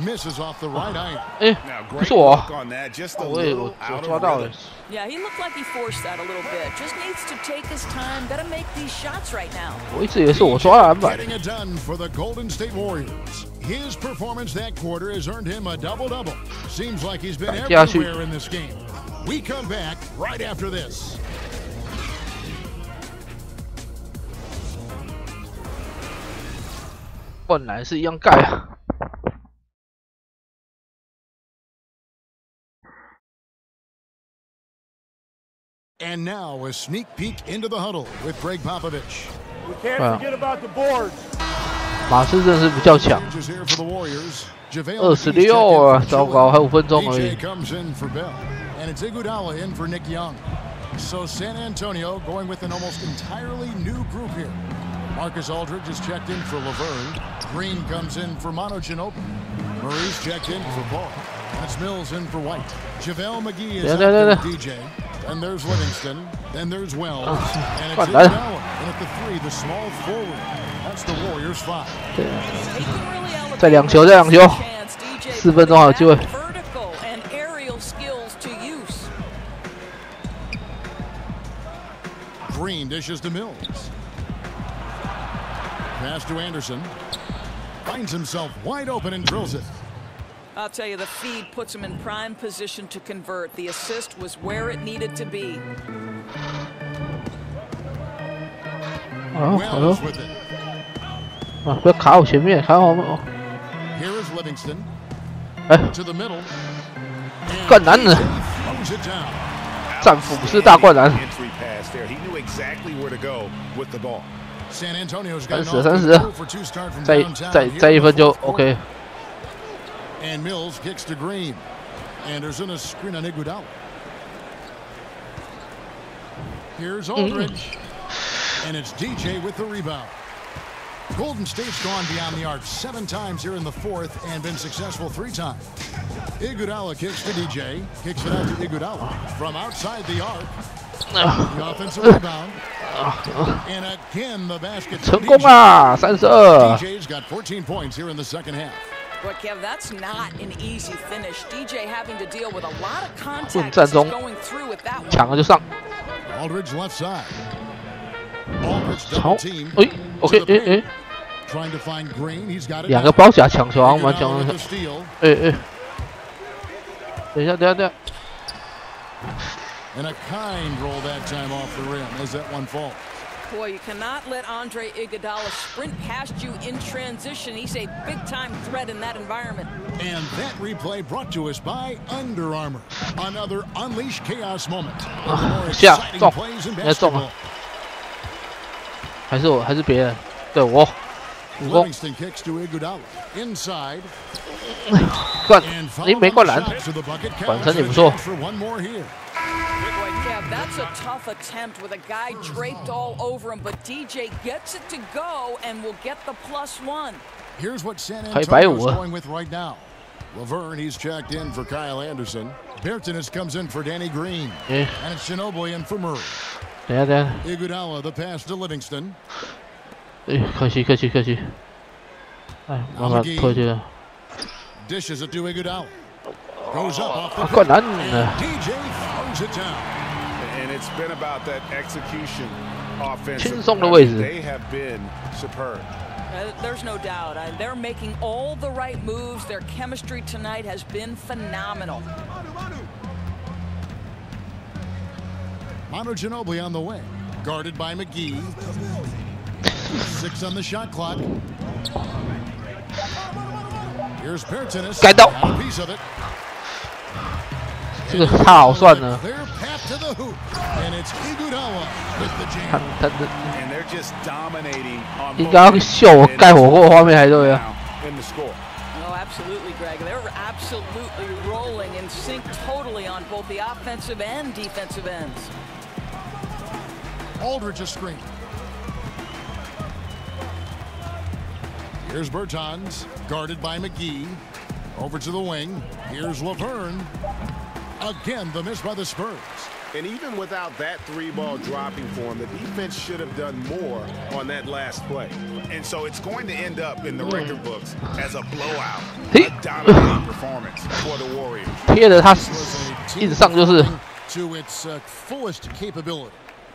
Misses off the right eye. Now, great look on that. Just a little out of rhythm. Yeah, he looked like he forced that a little bit. Just needs to take his time. Got to make these shots right now. 我一直以为是我抓篮板。 Getting it done for the Golden State Warriors. His performance that quarter has earned him a double-double. Seems like he's been everywhere in this game. We come back right after this. 灌篮是一样盖啊。 And now a sneak peek into the huddle with Greg Popovich. We can't forget about the boards. 马刺真是比较强。26啊，糟糕，还5分钟而已。 And it's Iguodala in for Nick Young. So San Antonio going with an almost entirely new group here. Marcus Aldridge is checked in for Laverne. Green comes in for Manu Ginobili. Murray's checked in for Paul. That's Mills in for White. JaVale McGee is out there for DJ. Then there's Livingston. Then there's Wells. And it's Iguodala. And at the 3, the small forward. That's the Warriors 5. 再2球，4分钟还有机会。 Green dishes to Mills. Pass to Anderson. Finds himself wide open and drills it. I'll tell you, the feed puts him in prime position to convert. The assist was where it needed to be. Wells with it. 啊，不要卡我前面，卡我们。 Here is Livingston. 哎， To the middle. 灌篮呢？战斧不是大灌篮。 San Antonio's 30，再1分就 OK。 And Mills kicks to Green. Anderson a screen on Iguodala. Here's Aldridge. And it's DJ with the rebound. Golden State's gone beyond the arc 7 times here in the 4th and been successful 3 times. Iguodala kicks to DJ. Kicks it out to Iguodala from outside the arc. The offensive rebound. And again the basket. 成功啊，32。 DJ's got 14 points here in the second half. But Kev, that's not an easy finish. DJ having to deal with a lot of contact going through with that one. 抢了就上。 Aldridge left side. Aldridge double team. OK， Trying to find Green. He's got it. 2个包夹抢球好像蛮强的。等一下。 And a kind roll that time off the rim as that one falls. Boy, you cannot let Andre Iguodala sprint past you in transition. He's a big-time threat in that environment. And that replay brought to us by Under Armour. Another unleash chaos moment. 下中，应该中了。还是别人？对我。助攻。 Livingston kicks to Iguodala inside. 灌，没灌篮，管成也不错。Yeah, that's a tough attempt with a guy draped all over him, but DJ gets it to go and will get the +1. Here's what San Antonio's going with right now. Laverne, he's checked in for Kyle Anderson. Bertinus comes in for Danny Green. And it's Ginobili in for Murray. Iguodala, the pass to Livingston. 可惜。哎，慢慢推进了。 Dishes it to Iguodala. Goes up off the DJ throws it down. And it's been about that execution offense. They have been superb. There's no doubt. They're making all the right moves. Their chemistry tonight has been phenomenal. Manu Ginobili on the wing, guarded by McGee. 6 on the shot clock. Here's Bertinus. 改到。 piece of it. 这个他好算了。 应该要秀盖火锅画面才对啊。 Oh, absolutely, Greg. They're absolutely rolling in sync totally on both the offensive and defensive ends. Aldridge a screen. Here's Bertans, guarded by McGee. Over to the wing. Here's Laverne. Again, the miss by the Spurs. And even without that 3-ball dropping for him, the defense should have done more on that last play. And so it's going to end up in the record books as a blowout, a dominating performance for the Warriors. 贴着他一直上就是 to its fullest capability.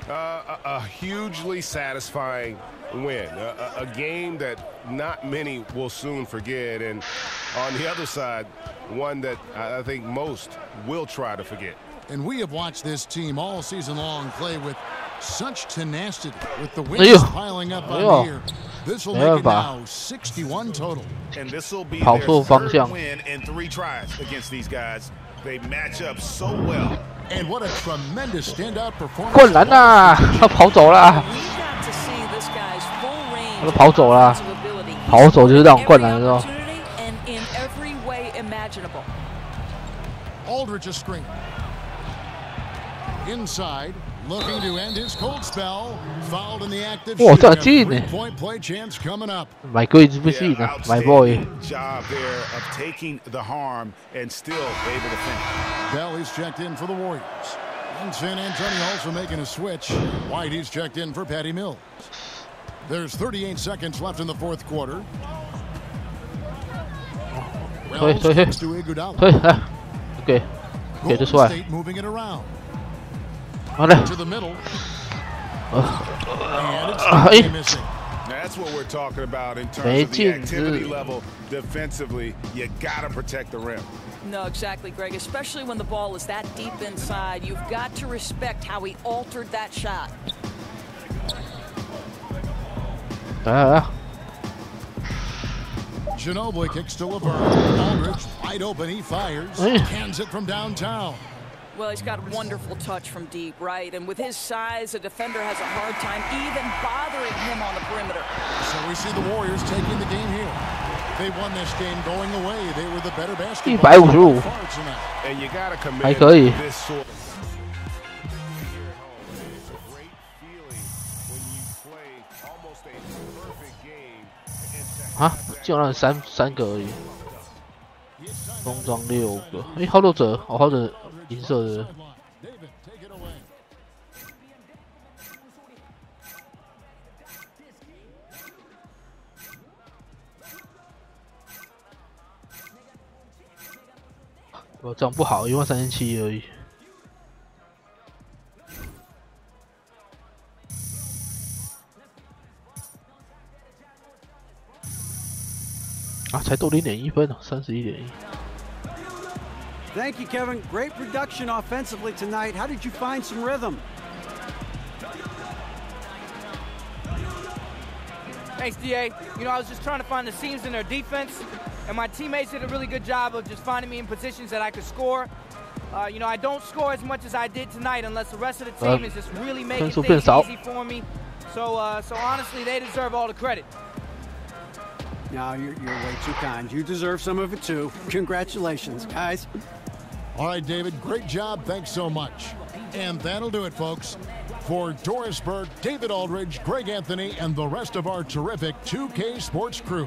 A hugely satisfying win, a game that not many will soon forget, and on the other side, one that I think most will try to forget. And we have watched this team all season long play with such tenacity, with the wins piling up on here. This will make it now 61 total. And this will be their third win in 3 tries against these guys. They match up so well. And what a tremendous standout performance. 灌篮呐，他跑走了。他都跑走了，跑走就是让灌篮的时候。 Aldridge a screen. Inside, looking to end his cold spell. Fouled in the active shooting. 3-point play chance coming up. My boy is busy, my boy. Job there of taking the harm and still able to finish. Bell, he's checked in for the Warriors. And San Antonio also making a switch. White, he's checked in for Patty Mills. There's 38 seconds left in the 4th quarter. Wells kicks to Iguodala. Okay, this way. Moving it around. To the middle. And it's missing. That's what we're talking about in terms of the activity level defensively. You gotta protect the rim. No, exactly, Greg. Especially when the ball is that deep inside, you've got to respect how he altered that shot. Ginobili kicks to Laverne. Aldridge wide open. He fires. Cans it from downtown. Well, he's got wonderful touch from deep, right? And with his size, a defender has a hard time even bothering him on the perimeter. So we see the Warriors taking the game here. They won this game going away. They were the better basketball team tonight. And you got to commend this sort of. It's a great feeling when you play almost a perfect game. 啊，就让三个而已，中装6个，哎，好多折，哦，好多银色的。我这样不好，13700而已。啊，才多0.1分哦，31.1。Thank you, Kevin. Great production offensively tonight. How did you find some rhythm? Thanks, DA. You know, I was just trying to find the seams in their defense, and my teammates did a really good job of just finding me in positions that I could score. You know, I don't score as much as I did tonight unless the rest of the team is just really making things easy for me. So honestly, they deserve all the credit. No, you're way too kind. You deserve some of it too. Congratulations, guys. All right, David, great job. Thanks so much. And that'll do it, folks. For Doris Burke, David Aldridge, Greg Anthony, and the rest of our terrific 2K Sports crew,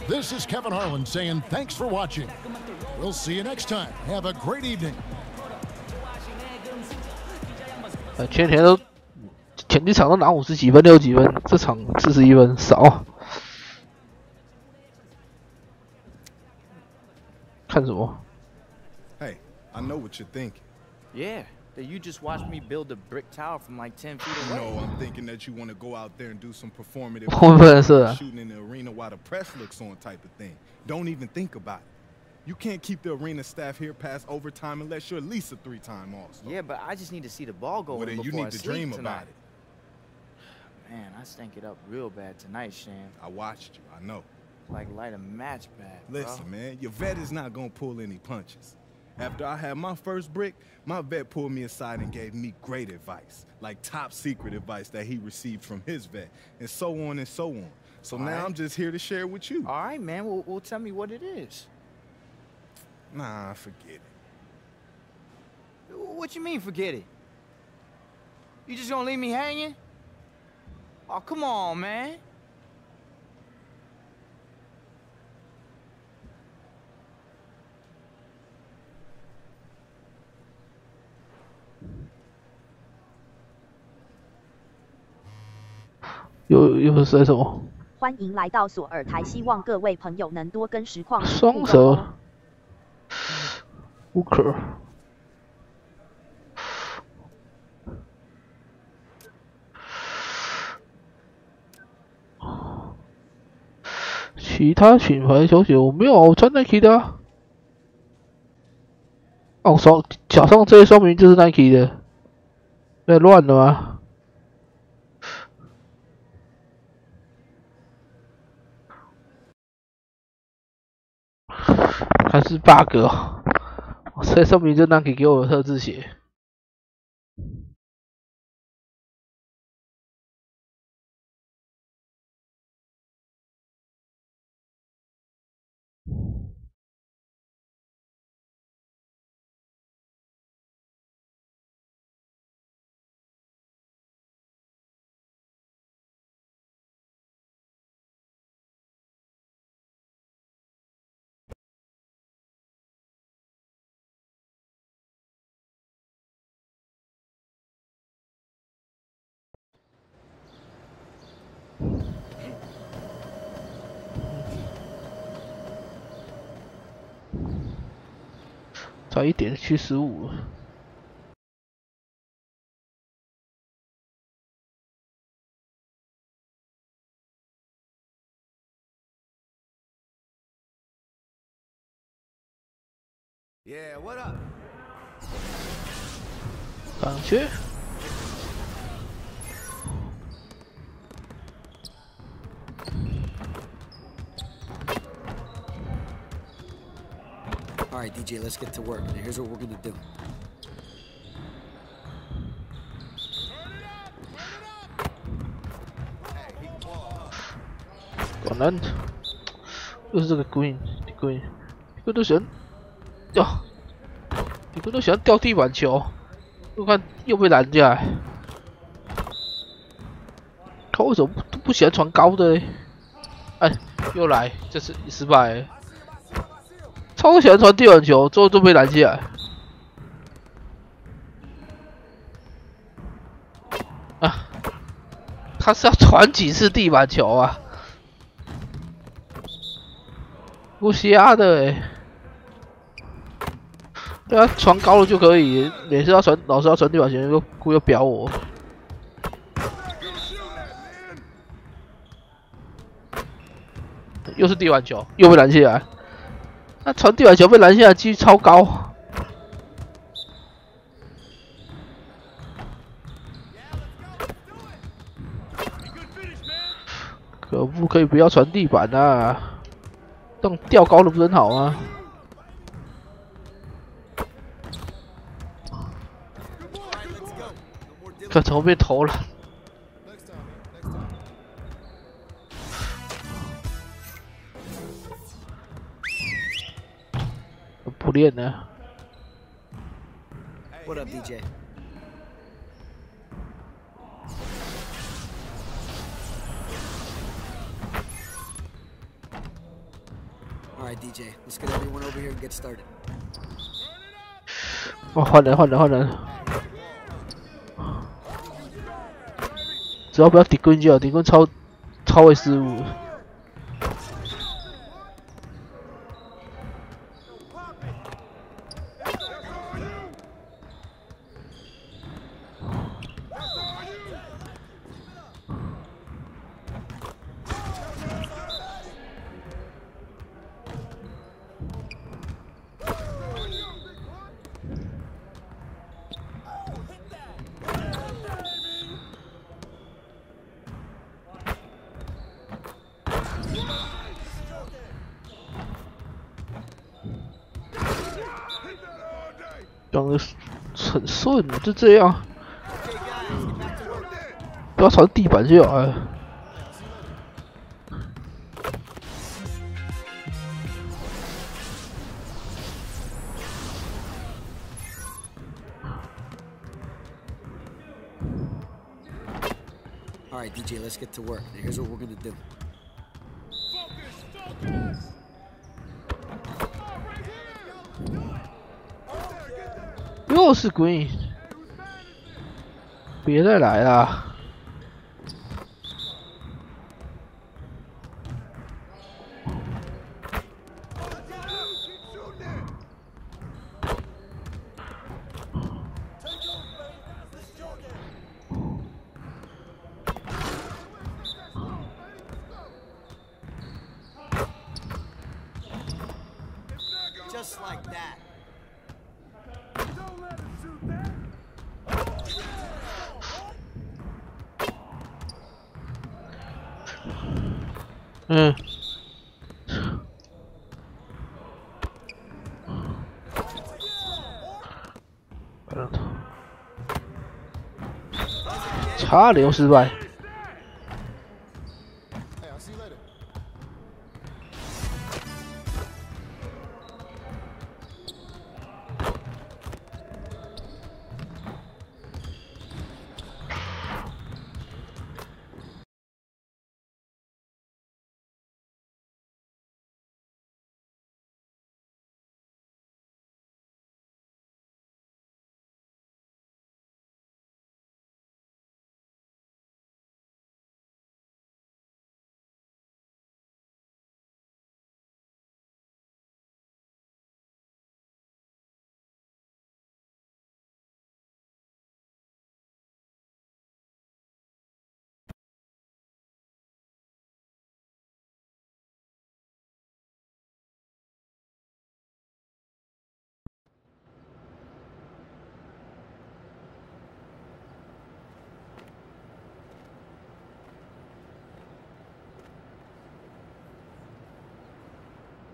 this is Kevin Harlan saying thanks for watching. We'll see you next time. Have a great evening. 前几场都拿50几分、60几分，这场41分少。看什么 ？Hey, I know what you're thinking. Yeah. That you just watched me build a brick tower from like 10 feet away. No, I'm thinking that you want to go out there and do some performative shooting in the arena while the press looks on type of thing. Don't even think about it. You can't keep the arena staff here past overtime unless you're at least a 3-time All-Star. Yeah, but I just need to see the ball go in before you need to dream tonight. about it. Man, I stank it up real bad tonight, Shan. I watched you, I know. Like light a match bad, Listen, man, your vet is not going to pull any punches. After I had my first brick, my vet pulled me aside and gave me great advice, like top secret advice that he received from his vet, and so on and so on. So now I'm just here to share it with you. All right, man. Well, tell me what it is. Nah, forget it. What you mean, forget it? You just gonna leave me hanging? Oh, come on, man.又是什么？欢迎来到索尔台，希望各位朋友能多跟实况双蛇，Booker， 其他品牌球鞋我没有，我穿 Nike 的啊。哦，脚上这些双明明就是 Nike 的，在乱了吗？还是 bug 哦！这说明就Nike给我的特制鞋。差一点去15。Yeah, what up? 上去。All right, DJ, let's get to work. Now, here's what we're gonna do. 果然，又是这个 Green 都喜欢掉，你们都喜欢掉地板球。我看又被拦下来，他为什么不喜欢传高的嘞？哎，又来，这次失败了。 超喜欢传地板球，最后都被拦下来。啊，他是要传几次地板球啊？不瞎的哎、欸！对啊，传高了就可以，每次要传，老师要传地板球就故意表我。又是地板球，又被拦下来。 那传地板球被拦下来，几率超高。可不可以不要传地板啊？这种吊高的不是很好吗？这怎么被投了？ 不练呢。 What up, DJ? All right, DJ, let's get everyone over here and get started. 哦，换人，只要不要顶棍就好，顶棍超会失误。讲的很顺，就这样，不要朝地板就好了。All right, DJ, let's get to work. Now, here's what we're gonna do. Focus. 又是 Green， 别再来啦！Just like that.差点又失败。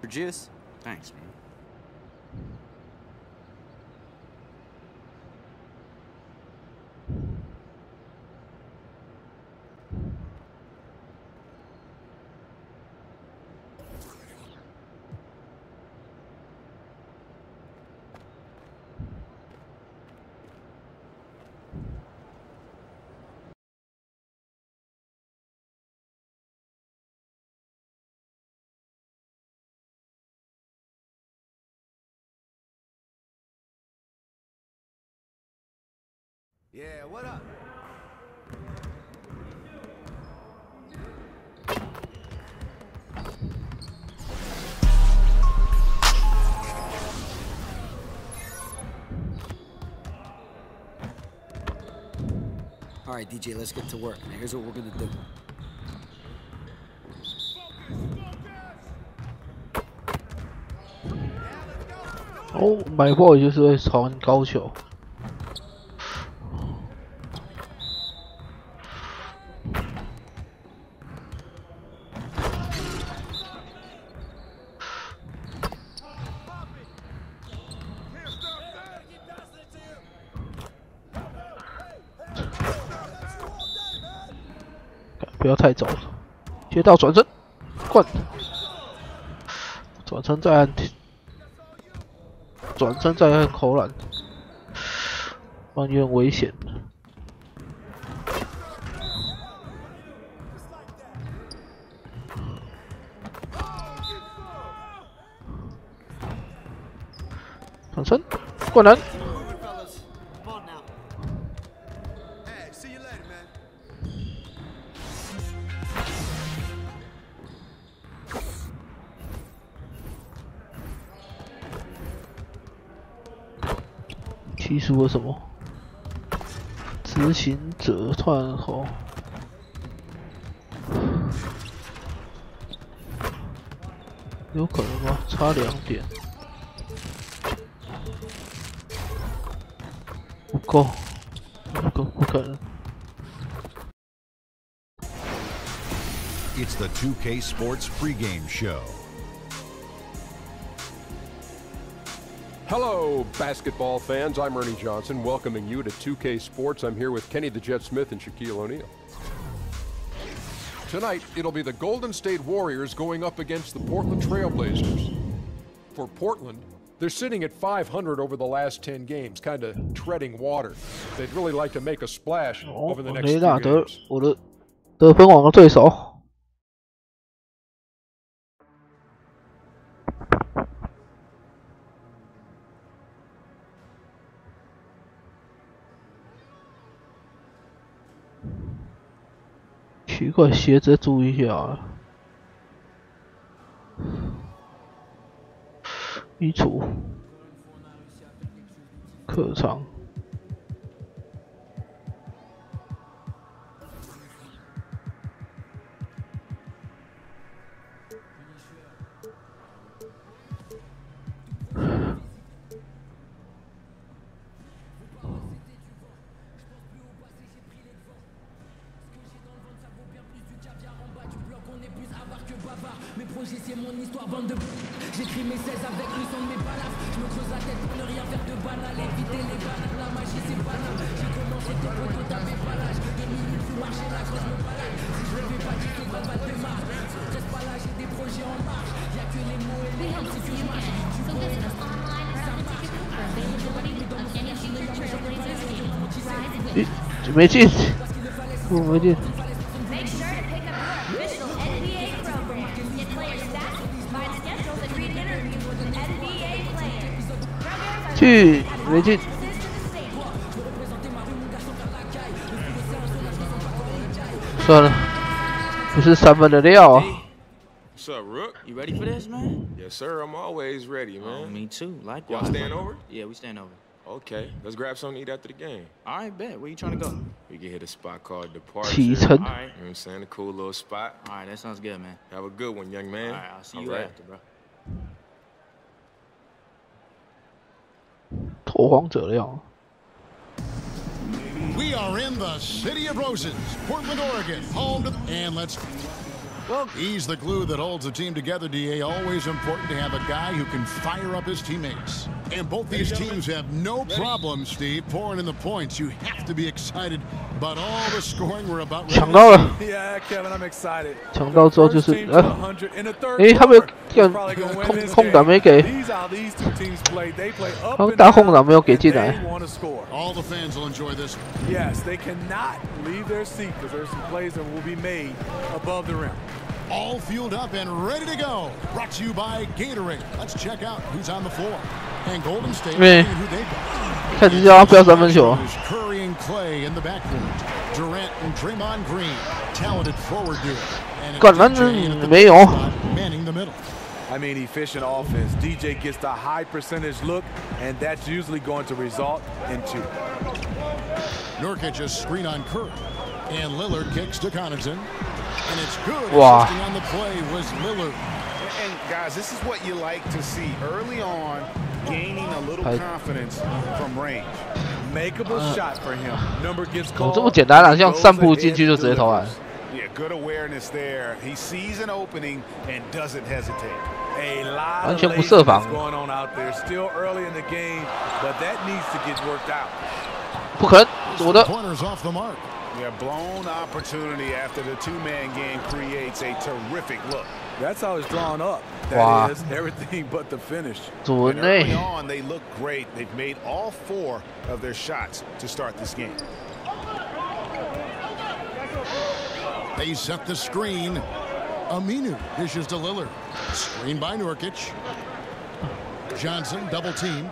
Juice? Thanks, man. Yeah, what up? All right, DJ, let's get to work. Now, here's what we're gonna do. Oh, 买货就是会传高球。不要太早了，接到转身，灌，转身再按，转身再按扣篮，不然有点危险。成，灌篮。提出了什么？执行者断后。 有可能吗？差2点，不够，不可能。It's the 2K Sports pregame show. Hello, basketball fans. I'm Ernie Johnson, welcoming you to 2K Sports. I'm here with Kenny the Jet Smith and Shaquille O'Neal. Tonight, it'll be the Golden State Warriors going up against the Portland Trail Blazers. For Portland, they're sitting at 500 over the last 10 games, kind of treading water. They'd really like to make a splash over the next 2 games. 我的得分王的对手。 奇怪，鞋子注意一下啊！衣橱，客场。 C'est mon histoire, bande de... J'écris mes 16 avec le son de mes balafres. Je me creuse la tête pour ne rien faire de banal. Éviter les bananes, la magie c'est banal. J'ai commencé tes potos, t'avais pas l'âge. 2 minutes pour marcher la crosse me balade. Si je le fais pas, tu te vas pas de marche. Reste pas là, j'ai des projets en marche. Y'a que les mots et les hommes si tu marches. Tu vois, ça marche.没进，我没进。 去没进，算了，不是3分的料啊。What's up, Rook? You ready for this, man? Yes, sir. I'm always ready, man. Oh, me too. Likewise. Y'all staying over? Yeah, we staying over. Okay, let's grab something to eat after the game. All right, bet. Where you trying to go? We can hit a spot called Departure. 启程。All right. You know what I'm saying? A cool little spot. All right, that sounds good, man. Have a good one, young man. All right, I'll see you after, bro. 拓荒者料。 We are in the city of roses, Portland, Oregon, home to... And let's... Well, he's the glue that holds the team together, DA. Always important to have a guy who can fire up his teammates. And both these teams have no problem, Steve, pouring in the points. You have to be excited about all the scoring we're about to see. Yeah, Kevin, I'm excited. 抢到之后就是他们空档没给，他们大空档没有给进来。 All the fans will enjoy this. Yes, they cannot leave their seat because there's some plays that will be made above the rim. All fueled up and ready to go. Brought to you by Gatorade. Let's check out who's on the floor. And Golden State, who they've got. 开始叫他不要3分球。 Curry and Clay in the backcourt. Durant and Draymond Green, talented forward duo. And 灌篮没有。 Manning the middle. I mean, efficient offense. DJ gets the high percentage look, and that's usually going to result in 2. Nurkic a screen on Curry. And Lillard kicks to Connaughton. And it's good. Wow. Assisting on the play was Lillard. And guys, this is what you like to see early on, gaining a little confidence from range. Makeable shot for him. Number gets called. 这么简单啊，像散步进去就直接投篮。 Yeah, good awareness there. He sees an opening and doesn't hesitate. A lot of laziness going on out there. Still early in the game, but that needs to get worked out. 不可能，我的。 Corners off the mark. Yeah, blown opportunity after the 2-man game creates a terrific look. That's how it's drawn up. That is everything but the finish. And early on, they look great. They've made all 4 of their shots to start this game. They set the screen. Aminu dishes to Lillard. Screen by Nurkic. Johnson double teamed.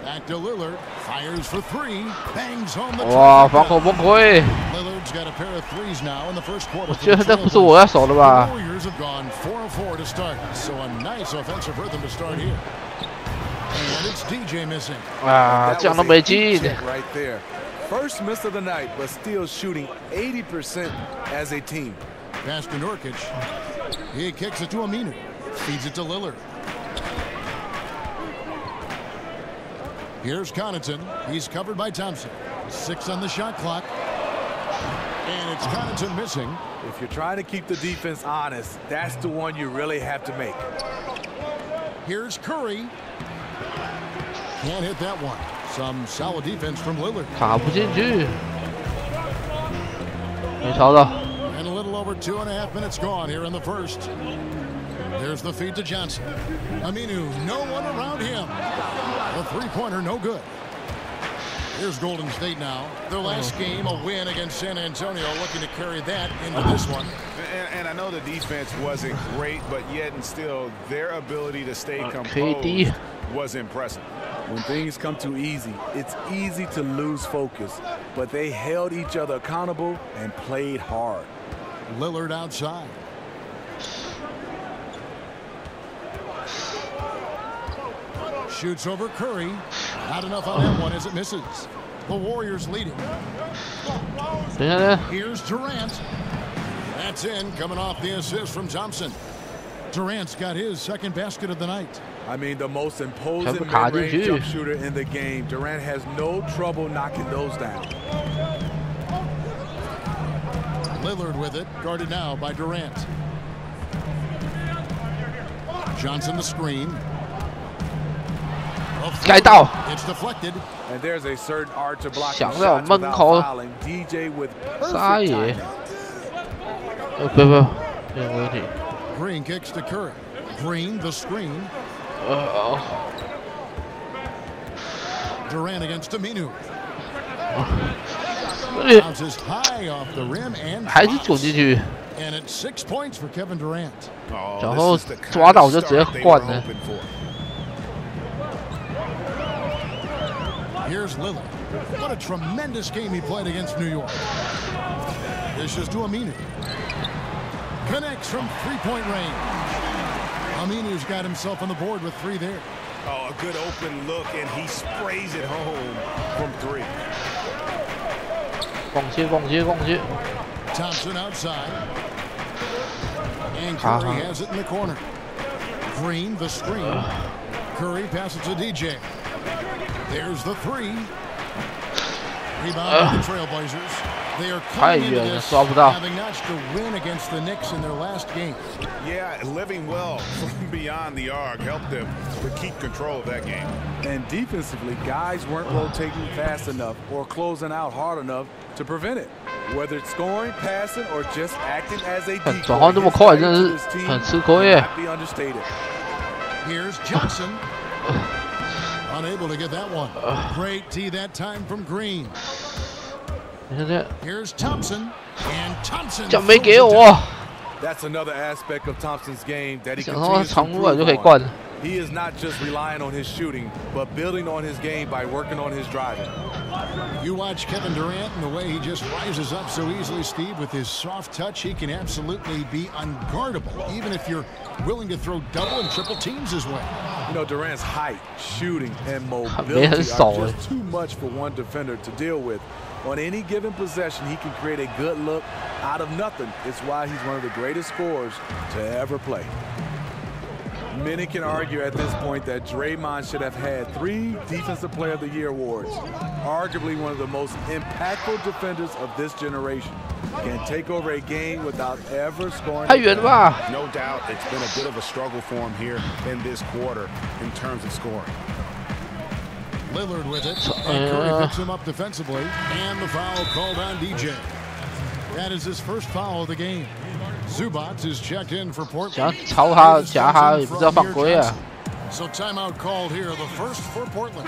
Back to Lillard, fires for three, bangs home the 哇，防守崩溃。 Lillard's got a pair of threes now in the first quarter. 我觉得这不是我要守的吧 Warriors have gone 4-4 to start, so a nice offensive rhythm to start here. And it's DJ missing. 啊，这样都没进。 Right there. First miss of the night, but still shooting 80% as a team. Pass to Nurkic. He kicks it to Aminu. Feeds it to Lillard. Here's Connaughton. He's covered by Thompson. 6 on the shot clock. And it's Connaughton missing. If you're trying to keep the defense honest, that's the one you really have to make. Here's Curry. Can't hit that one. Some solid defense from Lillard. 卡不进去，没抄到。 And a little over 2.5 minutes gone here in the first. There's the feed to Johnson. Aminu, no one around him. The three-pointer, no good. Here's Golden State now. Their last game, a win against San Antonio, looking to carry that into this one. And I know the defense wasn't great, but yet and still, their ability to stay composed was impressive. When things come too easy, it's easy to lose focus, but they held each other accountable and played hard. Lillard outside. Shoots over Curry. Not enough on that one as it misses. The Warriors leading. Here's Durant. That's in, coming off the assist from Thompson. Durant's got his second basket of the night. I mean, the most imposing mid-range jump shooter in the game. Durant has no trouble knocking those down. Lillard with it, guarded now by Durant. Johnson the screen. It's deflected. And there's a certain art to blocking 想在我 shots 门 without 口 fouling. DJ with 撒 perfect 野 timing.，不，没有问题。 Green kicks to Curry. Green the screen. Durant against Aminu. Bounces high off the rim and 还是滚进去。 And it's 6 points for Kevin Durant. 然后抓到就直接灌了。 Here's Lillard. What a tremendous game he played against New York. This is to Aminu. Connects from three-point range. Aminu's got himself on the board with 3 there. Oh, a good open look, and he sprays it home from 3. 攻击。 Thompson outside. And Curry has it in the corner. Green the screen. Curry passes to DJ. There's the 3. Rebound by the Trailblazers. They are coming into this, having notched a win against the Knicks in their last game. Yeah, living well from beyond the arc helped them to keep control of that game. And defensively, guys weren't rotating fast enough or closing out hard enough to prevent it. Whether it's scoring, passing, or just acting as a decoy, 转换这么快，真的是很吃亏耶。 be understated. Here's Johnson. Unable to get that one. Great tee that time from Green. Here's Thompson. And Thompson. 这没给我。 That's another aspect of Thompson's game that he 想说 continues to 长路就可以 improve 灌 on. He is not just relying on his shooting, but building on his game by working on his driving. You watch Kevin Durant and the way he just rises up so easily, Steve, with his soft touch, he can absolutely be unguardable, even if you're willing to throw double and triple teams his way. You know, Durant's height, shooting, and mobility are just too much for one defender to deal with. On any given possession, he can create a good look out of nothing. It's why he's one of the greatest scorers to ever play. Many can argue at this point that Draymond should have had 3 Defensive Player of the Year awards. Arguably one of the most impactful defenders of this generation. Can take over a game without ever scoring. No doubt it's been a bit of a struggle for him here in this quarter in terms of scoring. Lillard with it, and Curry picks him up defensively, and the foul called on DJ. That is his first foul of the game. Zubac is checked in for Portland. 想抄他夹他也不知道犯规啊。 So timeout called here, the first for Portland.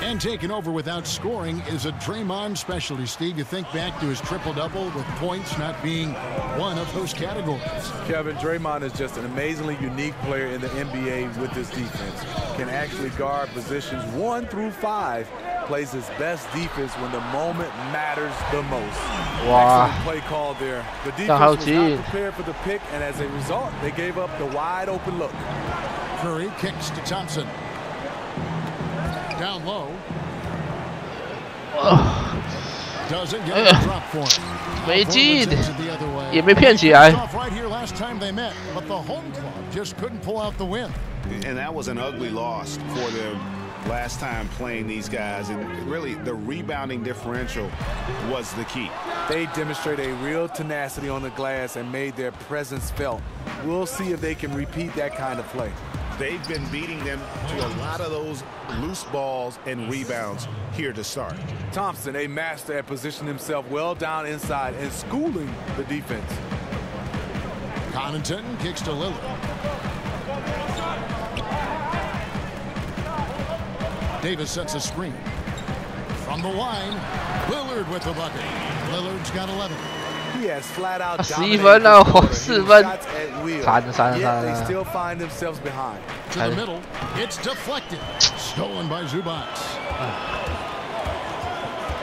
And taking over without scoring is a Draymond specialty, Steve. You think back to his triple-double with points not being one of those categories. Kevin, Draymond is just an amazingly unique player in the NBA with this defense. Can actually guard positions 1 through 5. Plays his best defense when the moment matters the most. Wow. Excellent play call there. The defense was not prepared for the pick, and as a result, they gave up the wide-open look. Curry kicks to Thompson. Down low. Doesn't get a drop for him. 没进，也没骗起来。 Right here last time they met, but the home club just couldn't pull out the win. And that was an ugly loss for them last time playing these guys. And really, the rebounding differential was the key. They demonstrated a real tenacity on the glass and made their presence felt. We'll see if they can repeat that kind of play. They've been beating them to a lot of those loose balls and rebounds here to start. Thompson, a master at positioning himself well down inside and schooling the defense. Connaughton kicks to Lillard. Davis sets a screen. From the line, Lillard with the bucket. Lillard's got 11. He has flat out 11分了，4分，惨了。 They still find themselves behind. To the middle, it's deflected. Stolen by Zubac.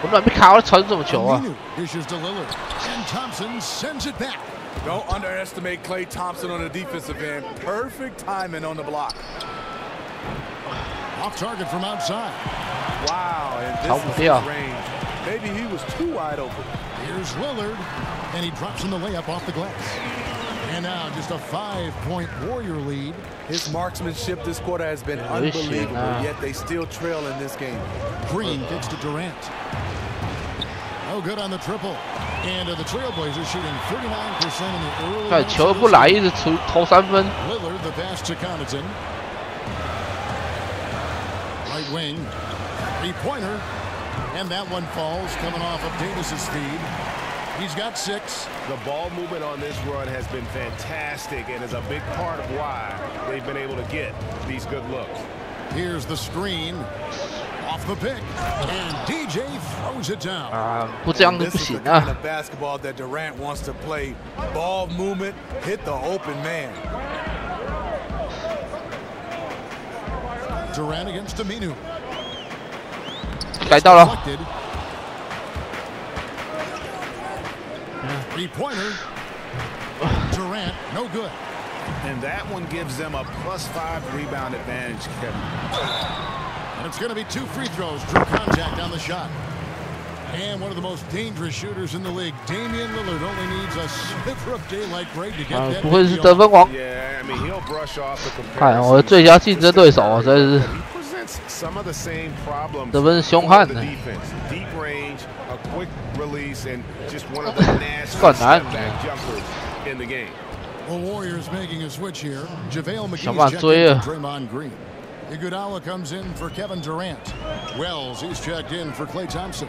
我哪没卡到传这种球啊 ？Dishes to Lillard, and Thompson sends it back. Don't underestimate Klay Thompson on the defensive end. Perfect timing on the block. Off target from outside. Wow, and this is his range. Maybe he was too wide open. Here's Lillard, and he drops in the layup off the glass. And now just a 5-point Warrior lead. His marksmanship this quarter has been unbelievable, yet they still trail in this game. Green kicks to Durant. No good on the triple. And the Trailblazers shooting 39% in the early. 看球不来，一直投3分。 Lillard the pass to Connaughton. Right wing, 3-pointer, and that one falls coming off of Davis's feed. He's got 6. The ball movement on this run has been fantastic and is a big part of why they've been able to get these good looks. Here's the screen. Off the pick, and DJ throws it down. 不这样就不行啊 This is the kind of basketball that Durant wants to play. Ball movement, hit the open man. Durant against Aminu. 改到了。 3-pointer. Durant, no good. And that one gives them a +5 rebound advantage, Kevin. And it's going to be 2 free throws. Drew contact on the shot. And one of the most dangerous shooters in the league, Damian Lillard, only needs a sliver of daylight break to get that. 不会是得分王？ Yeah, I mean he'll brush off the comparison. 看我的最佳竞争对手啊，真是 Some of the same problems. 得分凶悍的。 Deep range, a quick release, and just one of the nasty jumpers in the game. The Warriors making a switch here. JaVale McGee's checked in for Draymond Green. Iguodala comes in for Kevin Durant. Wells, he's checked in for Klay Thompson.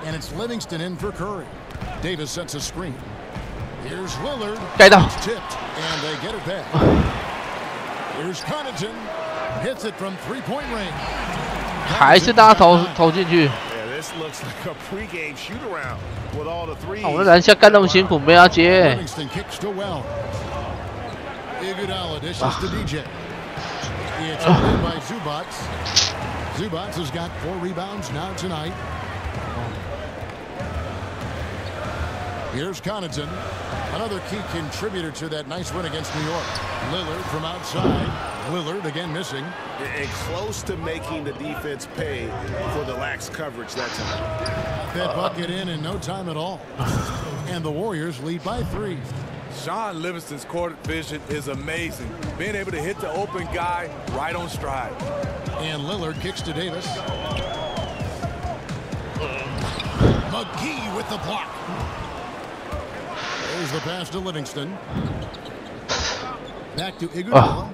And it's Livingston in for Curry. Davis sets a screen. Here's Lillard. It's tipped, and they get it back. Here's Connaughton. Hits it from 3-point range. 还是大家投进去。 This looks like a pregame shoot around with all the threes. 我的篮下干那么辛苦，没人接。 Livingston kicks to Wells. Iguodala dishes to DJ. It's in by Zubac. Zubac has got 4 rebounds now tonight. Here's Connaughton, another key contributor to that nice win against New York. Lillard from outside. Lillard again missing. And close to making the defense pay for the lax coverage that time. That bucket in no time at all. And the Warriors lead by 3. Sean Livingston's court vision is amazing. Being able to hit the open guy right on stride. And Lillard kicks to Davis. McGee with the block. There's the pass to Livingston. Back to Iguodala.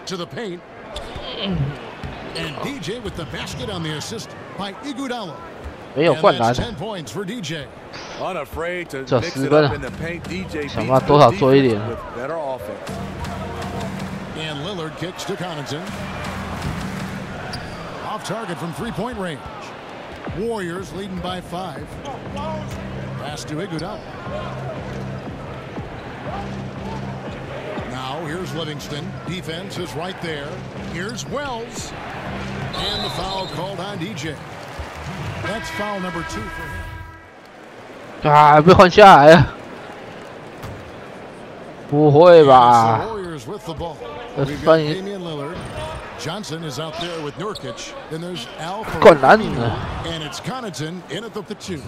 To the paint. And DJ with the basket on the assist by Iguodala. 没有灌篮。 10 points for DJ. Unafraid to 这 mix 10 it 分 up in the paint. DJ 想办法多少做一点。 with better offense. And Lillard kicks to Connaughton. Off target from three-point range. Warriors leading by 5. Pass to Iguodala. Now here's Livingston. Defense is right there. Here's Wells. And the foul called on DJ. That's foul number 2 for him. 啊，被换下来了。不会吧？ Warriors with the ball. 翻译。 Johnson is out there with Nurkic. Then there's Al. 灌篮。 And it's Connaughton in at the 2.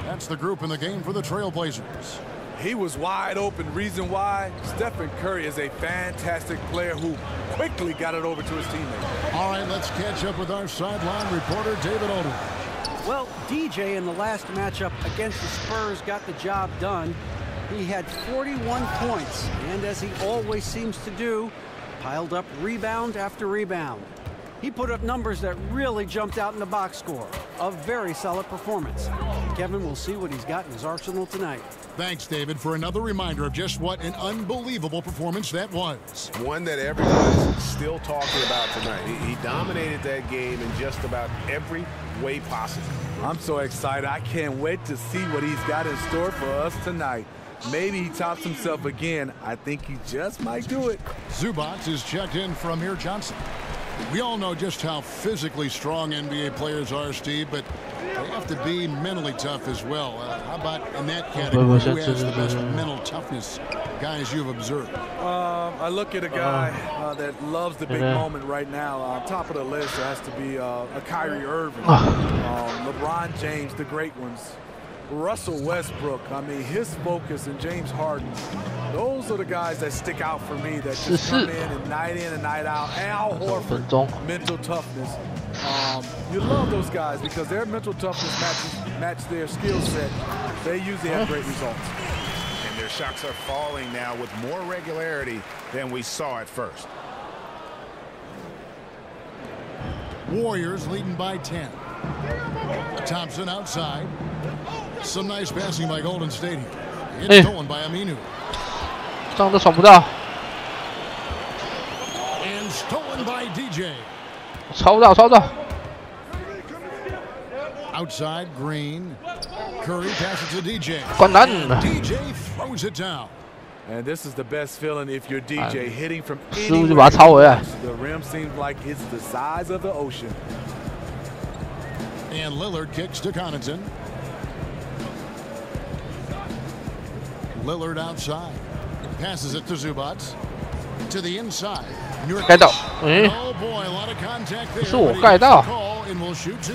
That's the group in the game for the Trailblazers. He was wide open. Reason why? Stephen Curry is a fantastic player who quickly got it over to his teammates. All right, let's catch up with our sideline reporter, David Odom. Well, DJ in the last matchup against the Spurs got the job done. He had 41 points, and as he always seems to do, piled up rebound after rebound. He put up numbers that really jumped out in the box score. A very solid performance. Kevin will see what he's got in his arsenal tonight. Thanks, David, for another reminder of just what an unbelievable performance that was. One that everyone's still talking about tonight. He dominated that game in just about every way possible. I'm so excited. I can't wait to see what he's got in store for us tonight. Maybe he tops himself again. I think he just might do it. Zubac is checked in from Amir Johnson. We all know just how physically strong NBA players are, Steve, but they have to be mentally tough as well. How about in that category? Who has the best mental toughness guys you've observed? I look at a guy that loves the big moment right now. Top of the list has to be a Kyrie Irving, LeBron James, the great ones. Russell Westbrook, I mean, his focus, and James Harden. Those are the guys that stick out for me that just come in and night out. Al Horford, mental toughness. You love those guys because their mental toughness match their skill set. They usually have great results. And their shots are falling now with more regularity than we saw at first. Warriors leading by 10. Thompson outside. Some nice passing by Golden State here. It's stolen by Aminu. 上都闯不到。 And stolen by DJ. 抄不到，抄不到。 Outside Green. Curry passes to DJ. 灌篮。 DJ throws it down. And this is the best feeling if you're DJ hitting from 失误就把它抄回来。 The rim seems like it's the size of the ocean. And Lillard kicks to Connaughton. Lillard outside. Passes it to Zubac. To the inside. 盖到。 Oh boy, a lot of contact there. 是我盖到。 And will shoot 2.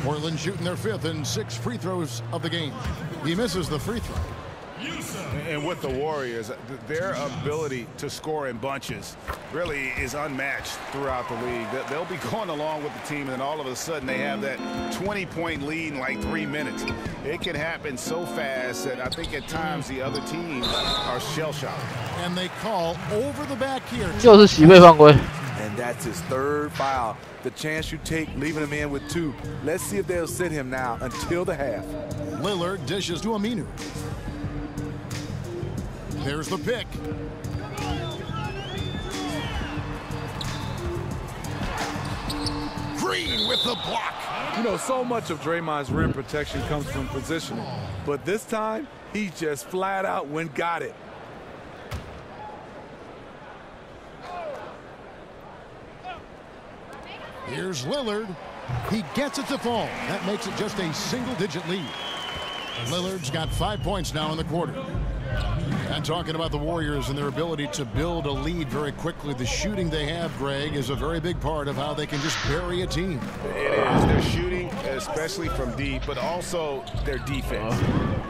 Portland shooting their 5th and 6th free throws of the game. He misses the free throw. And with the Warriors, their ability to score in bunches really is unmatched throughout the league. They'll be going along with the team, and all of a sudden they have that 20-point lead in like 3 minutes. It can happen so fast that I think at times the other teams are shell-shocked. And they call over the back here. 就是洗背犯规。 And that's his 3rd foul. The chance you take, leaving him in with 2. Let's see if they'll sit him now until the half. Lillard dishes to Aminu. There's the pick. Green with the block. You know, so much of Draymond's rim protection comes from positioning. But this time, he just flat out went got it. Here's Lillard. He gets it to fall. That makes it just a single-digit lead. Lillard's got 5 points now in the quarter. And talking about the Warriors and their ability to build a lead very quickly, the shooting they have, Greg, is a very big part of how they can just bury a team. It is. Their shooting, especially from deep, but also their defense.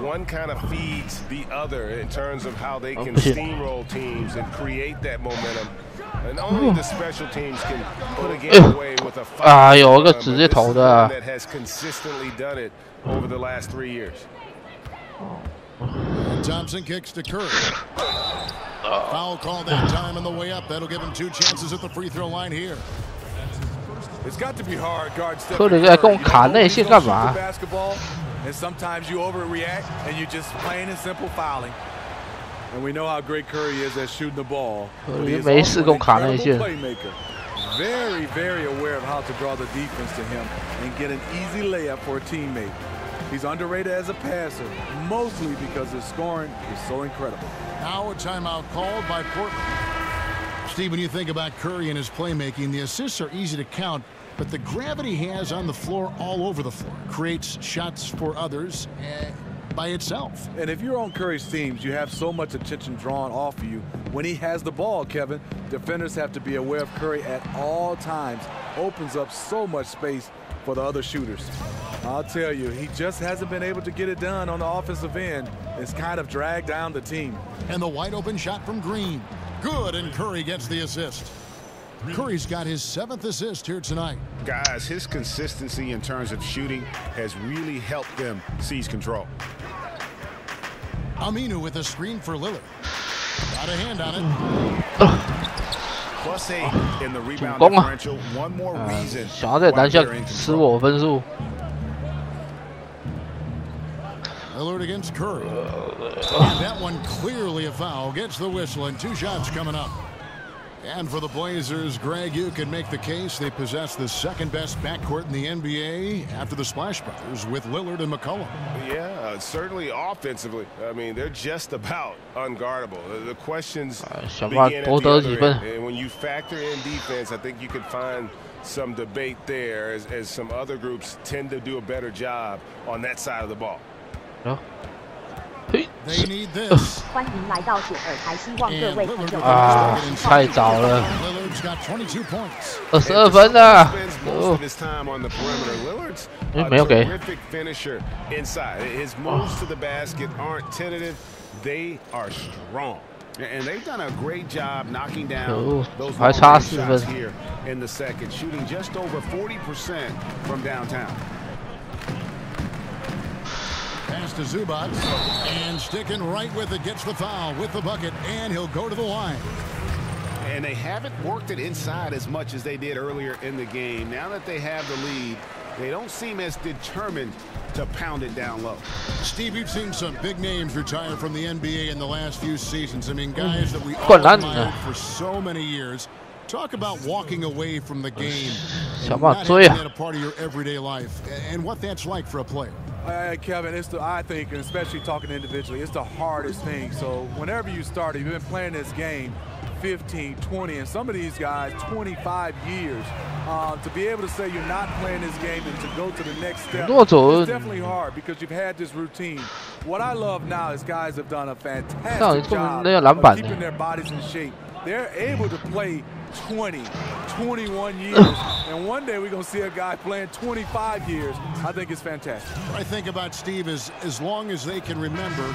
One kind of feeds the other in terms of how they can steamroll teams and create that momentum. And only the special teams can put a game away with a fight. 有个直接投的。 That has consistently done it over the last 3 years. Thompson kicks to Curry. Foul call that time on the way up. That'll give him 2 chances at the free throw line here. It's got to be hard, guard. 科里在跟我卡内线干嘛？ Basketball, and sometimes you overreact and you just plain and simple fouling. And we know how great Curry is at shooting the ball. 没事跟我卡内线。very, very aware of how to draw the defense to him and get an easy layup for a teammate. He's underrated as a passer, mostly because his scoring is so incredible. Now a timeout called by Portland. Steve, when you think about Curry and his playmaking, the assists are easy to count, but the gravity he has on the floor all over the floor creates shots for others by itself. And if you're on Curry's teams, you have so much attention drawn off of you. When he has the ball, Kevin, defenders have to be aware of Curry at all times. Opens up so much space for the other shooters. I'll tell you, he just hasn't been able to get it done on the offensive end. It's kind of dragged down the team. And the wide open shot from Green. Good, and Curry gets the assist. Curry's got his 7th assist here tonight. Guys, his consistency in terms of shooting has really helped them seize control. Aminu with a screen for Lillard. Got a hand on it. +8 in the rebound differential. One more reason. 想要在篮下吃我分数。 Lillard against Curry. And that one clearly a foul. Gets the whistle and 2 shots coming up. And for the Blazers, Greg, you can make the case they possess the 2nd best backcourt in the NBA after the Splash Brothers with Lillard and McCollum. Yeah, certainly offensively. I mean, they're just about unguardable. The questions begin at the other end. And when you factor in defense, I think you can find some debate there as some other groups tend to do a better job on that side of the ball. They need this. 欢迎来到雪耳台，希望各位朋友太早了。 Lillard's got 22 points. 22分了。没有给。Terrific finisher inside. His moves to the basket aren't tentative. They are strong. And they've done a great job knocking down those shots here in the second, shooting just over 40% from downtown. Pass to Zubac, and sticking right with it, gets the foul with the bucket, and he'll go to the line. And they haven't worked it inside as much as they did earlier in the game. Now that they have the lead, they don't seem as determined to pound it down low. Steve, you've seen some big names retire from the NBA in the last few seasons. I mean, guys that we all admired for so many years. Talk about walking away from the game and not having that a part of your everyday life, and what that's like for a player. Kevin, I think, and especially talking individually, it's the hardest thing. So whenever you start, you've been playing this game 15, 20, and some of these guys 25 years. To be able to say you're not playing this game and to go to the next step, it's definitely hard because you've had this routine. What I love now is guys have done a fantastic job of keeping their bodies in shape. They're able to play 20, 21 years, and one day we're going to see a guy playing 25 years. I think it's fantastic. What I think about Steve is as long as they can remember,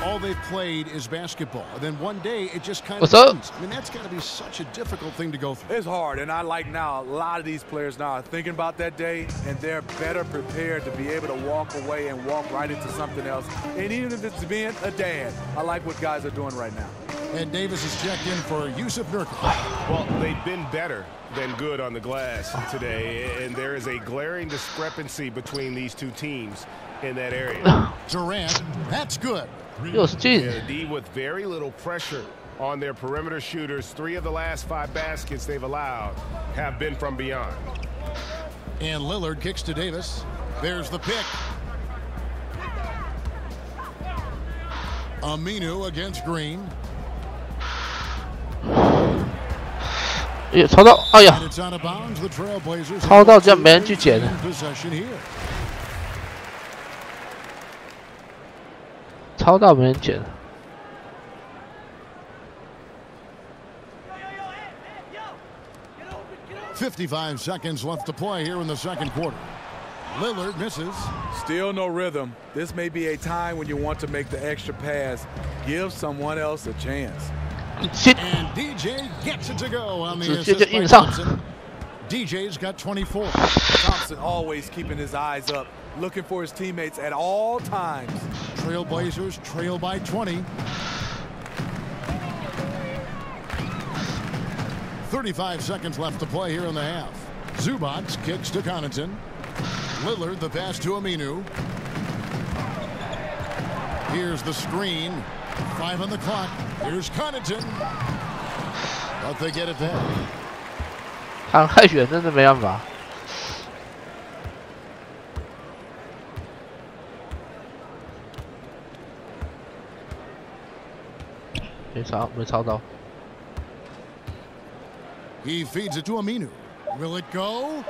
all they've played is basketball. And then one day it just kind of ends. I mean, that's got to be such a difficult thing to go through. It's hard, and I like now a lot of these players now are thinking about that day, and they're better prepared to be able to walk away and walk right into something else. And even if it's being a dad, I like what guys are doing right now. And Davis has checked in for Yusuf Nurkic. Well, they've been better than good on the glass today, and there is a glaring discrepancy between these two teams in that area. Durant, that's good. D with very little pressure on their perimeter shooters. 3 of the last 5 baskets they've allowed have been from beyond. And Lillard kicks to Davis. There's the pick. Aminu against Green. 也抄到，哎呀，抄到这样没人去捡。抄到没人捡。55 seconds left to play here in the second quarter. Lillard misses. Still no rhythm. This may be a time when you want to make the extra pass. Give someone else a chance. And DJ gets it to go on the assist by Thompson. DJ's got 24. Thompson always keeping his eyes up, looking for his teammates at all times. Trailblazers trail by 20. 35 seconds left to play here in the half. Zubac kicks to Connaughton. Lillard the pass to Aminu. Here's the screen. 5 on the clock. Here's Connaughton. But they get it back. 扛太远，真的没办法。没抄到。He feeds it to Aminu. Will it go?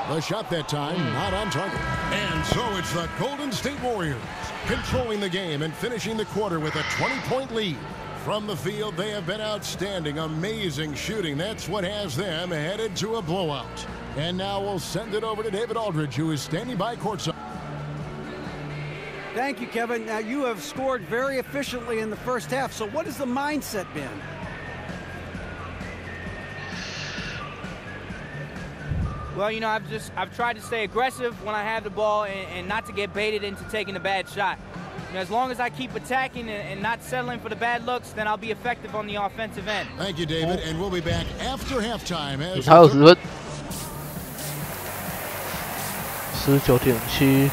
The shot that time not on target. And so it's the Golden State Warriors controlling the game and finishing the quarter with a 20-point lead. From the field, they have been outstanding, amazing shooting. That's what has them headed to a blowout. And now we'll send it over to David Aldridge, who is standing by courtside. Thank you, Kevin. Now, you have scored very efficiently in the first half, so what has the mindset been? Well, you know, I've tried to stay aggressive when I have the ball and not to get baited into taking a bad shot. You know, as long as I keep attacking and not settling for the bad looks, then I'll be effective on the offensive end. Thank you, David, and we'll be back after halftime. 还有10分，19.7，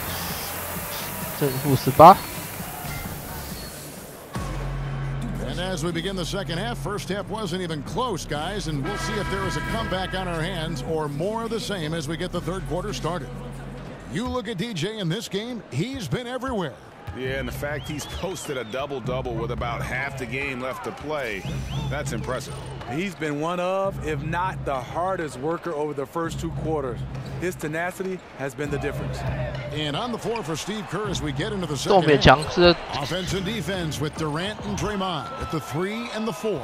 正负18。And as we begin the second half, first half wasn't even close, guys, and we'll see if there is a comeback on our hands or more of the same as we get the third quarter started. You look at DJ in this game, he's been everywhere. Yeah, and the fact he's posted a double-double with about half the game left to play, that's impressive. He's been one of, if not the hardest worker over the first 2 quarters. His tenacity has been the difference. And on the floor for Steve Kerr as we get into the second half. Offense and defense with Durant and Draymond at the 3 and the 4.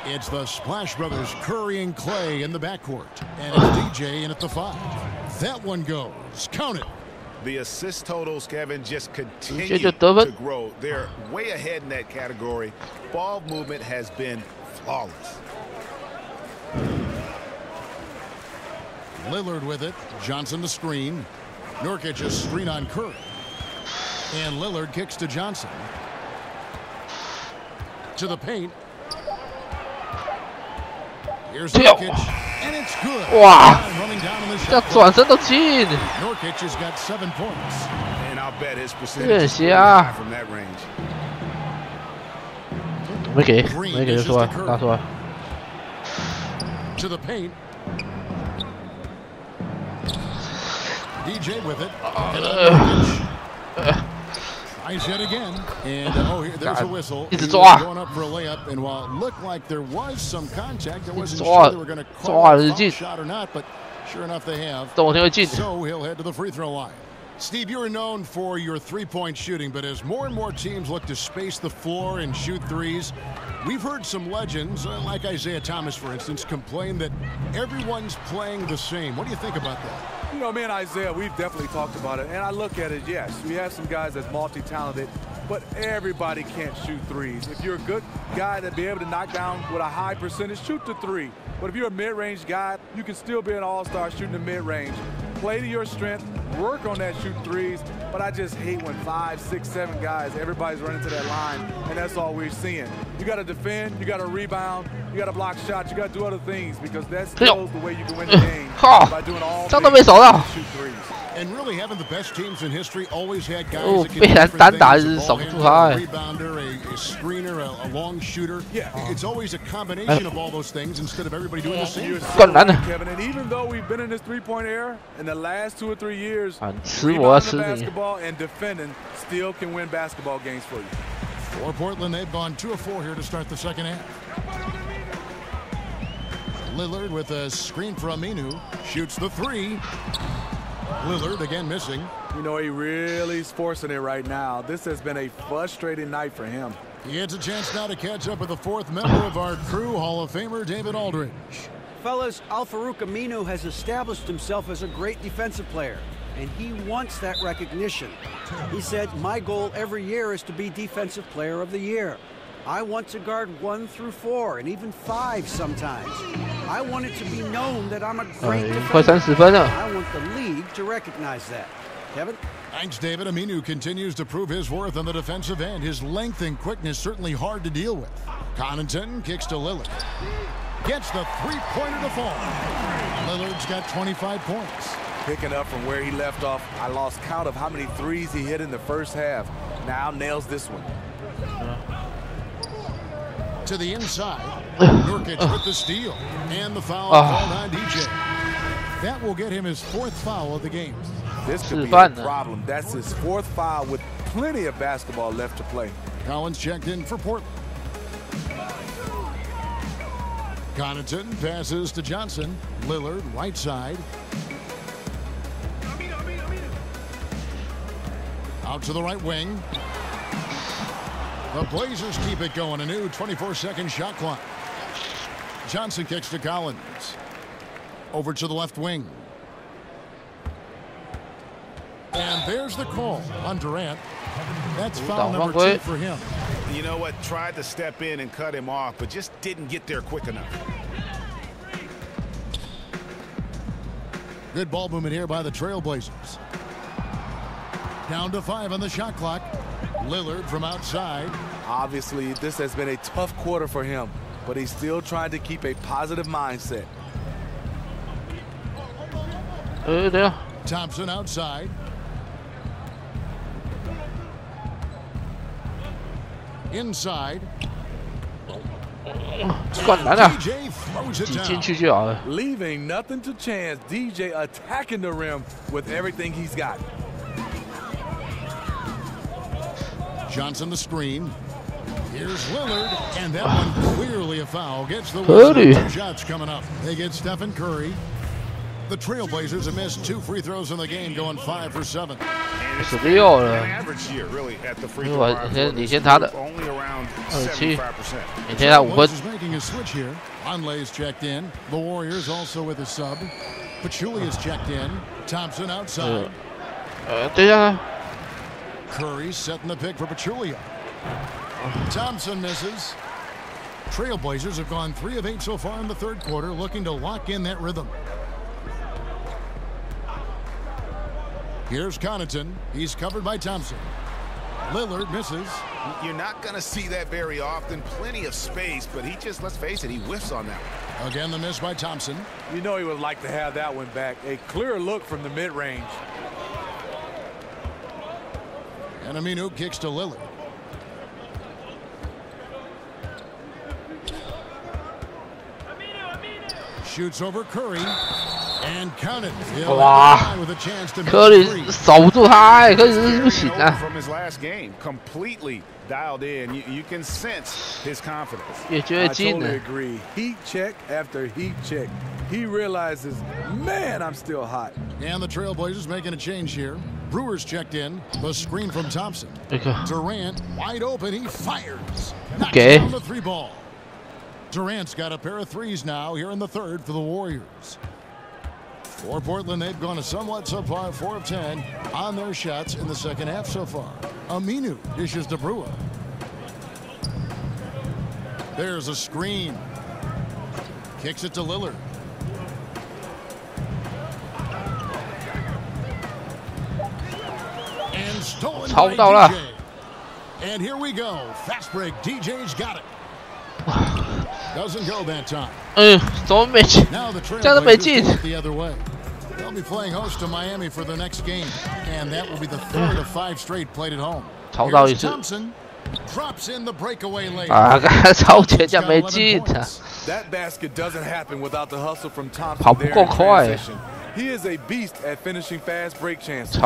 It's the Splash Brothers, Curry and Clay in the backcourt. And it's DJ in at the 5. That one goes. Count it. The assist totals, Kevin, just continue to grow. They're way ahead in that category. Ball movement has been flawless. Lillard with it. Johnson to screen. Nurkic a screen on Curry. And Lillard kicks to Johnson. To the paint. Here's Nurkic. And it's good. 哇！这转身都进。Nurkic has got 7 points. And I'll bet his percentage is high from that range. 没给就说拿出来。To the paint. DJ with it. Nice hit again. And there's a whistle. Going up for a layup. And while it looked like there was some contact, I wasn't sure they were going to call a foul shot or not, but sure enough they have. So he'll head to the free throw line. Steve, you are known for your three-point shooting, but as more and more teams look to space the floor and shoot threes, we've heard some legends, like Isaiah Thomas, for instance, complain that everyone's playing the same. What do you think about that? You know, me and Isaiah, we've definitely talked about it, and I look at it, yes, we have some guys that's multi-talented, but everybody can't shoot threes. If you're a good guy to be able to knock down with a high percentage, shoot the 3. But if you're a mid-range guy, you can still be an all-star shooting the mid-range. Play to your strength, work on that shoot threes, but I just hate when 5, 6, 7 guys, everybody's running to that line, and that's all we're seeing. You got to defend, you got to rebound, you got to block shots, you got to do other things, because that's still the way you can win the game, by doing all things to shoot threes. And really, having the best teams in history always had guys that can do different things. A rebounder, a screener, a long shooter. Yeah, it's always a combination of all those things instead of everybody doing the same. You're so right, Kevin. And even though we've been in this three-point era in the last 2 or 3 years, rebounding the basketball and defending still can win basketball games for you. For Portland, they've gone 2 of 4 here to start the second half. Lillard with a screen for Aminu, shoots the 3. Lillard again missing. You know, he really is forcing it right now. This has been a frustrating night for him. He gets a chance now to catch up with the 4th member of our crew, Hall of Famer David Aldridge. Fellas, Al-Farouq Aminu has established himself as a great defensive player, and he wants that recognition. He said, my goal every year is to be Defensive Player of the Year. I want to guard 1 through 4 and even 5 sometimes. I want it to be known that I'm a great defender. I want the league to recognize that. Kevin? Thanks, David. Aminu continues to prove his worth on the defensive end. His length and quickness certainly hard to deal with. Connaughton kicks to Lillard. Gets the three-pointer to fall. Lillard's got 25 points. Picking up from where he left off, I lost count of how many threes he hit in the first half. Now nails this one. To the inside, Nurkic with the steal. And the foul called on DJ. That will get him his 4th foul of the game. This could be a problem. That's his 4th foul with plenty of basketball left to play. Collins checked in for Portland. Connaughton passes to Johnson. Lillard, right side. Out to the right wing. The Blazers keep it going. A new 24-second shot clock. Johnson kicks to Collins. Over to the left wing. And there's the call on Durant. That's foul number 2 for him. You know what? Tried to step in and cut him off, but just didn't get there quick enough. Good ball movement here by the Trailblazers. Down to 5 on the shot clock. Lillard from outside. Obviously, this has been a tough quarter for him, but he's still trying to keep a positive mindset. There. Thompson outside. Inside. DJ throws it down. Leaving nothing to chance. DJ attacking the rim with everything he's got. Johnson the screen. Here's Lillard, and that one clearly a foul. Gets the whistle. 2 shots coming up. They get Stephen Curry. The Trailblazers have missed 2 free throws in the game, going 5 for 7. 16了。你先他的27，你先他5分。Making a switch here. Onlay's checked in. The Warriors also with a sub. Pachulia's checked in. Thompson outside. 等一下。 Curry setting the pick for Pachulia. Thompson misses. Trailblazers have gone 3 of 8 so far in the 3rd quarter, looking to lock in that rhythm. Here's Connaughton. He's covered by Thompson. Lillard misses. You're not going to see that very often. Plenty of space, but he just, let's face it, he whiffs on that one. Again, the miss by Thompson. You know he would like to have that one back. A clear look from the mid-range. And Aminu kicks to Lillard. Shoots over Curry. And counted. 哇，科里守不住他，哎，科里是不行啊。From his last game, completely dialed in. You can sense his confidence. 越觉得近了。I totally agree. Heat check after heat check. He realizes, man, I'm still hot. And the Trailblazers making a change here. Brewers checked in. The screen from Thompson. Durant wide open. He fires. Knocks down the 3-ball. Durant's got a pair of threes now here in the 3rd for the Warriors. For Portland, they've gone a somewhat subpar 4 of 10 on their shots in the 2nd half so far. Aminu dishes to Brewer. There's a screen. Kicks it to Lillard. And stolen by DJ. And here we go. Fast break. DJ's got it. Doesn't go that time. Now the Trailblazers the other way. They'll be playing host to Miami for the next game, and that will be the 3rd of 5 straight played at home. Here's Thompson drops in the breakaway late. That basket doesn't happen without the hustle from Thompson there in transition. He is a beast at finishing fast break chances.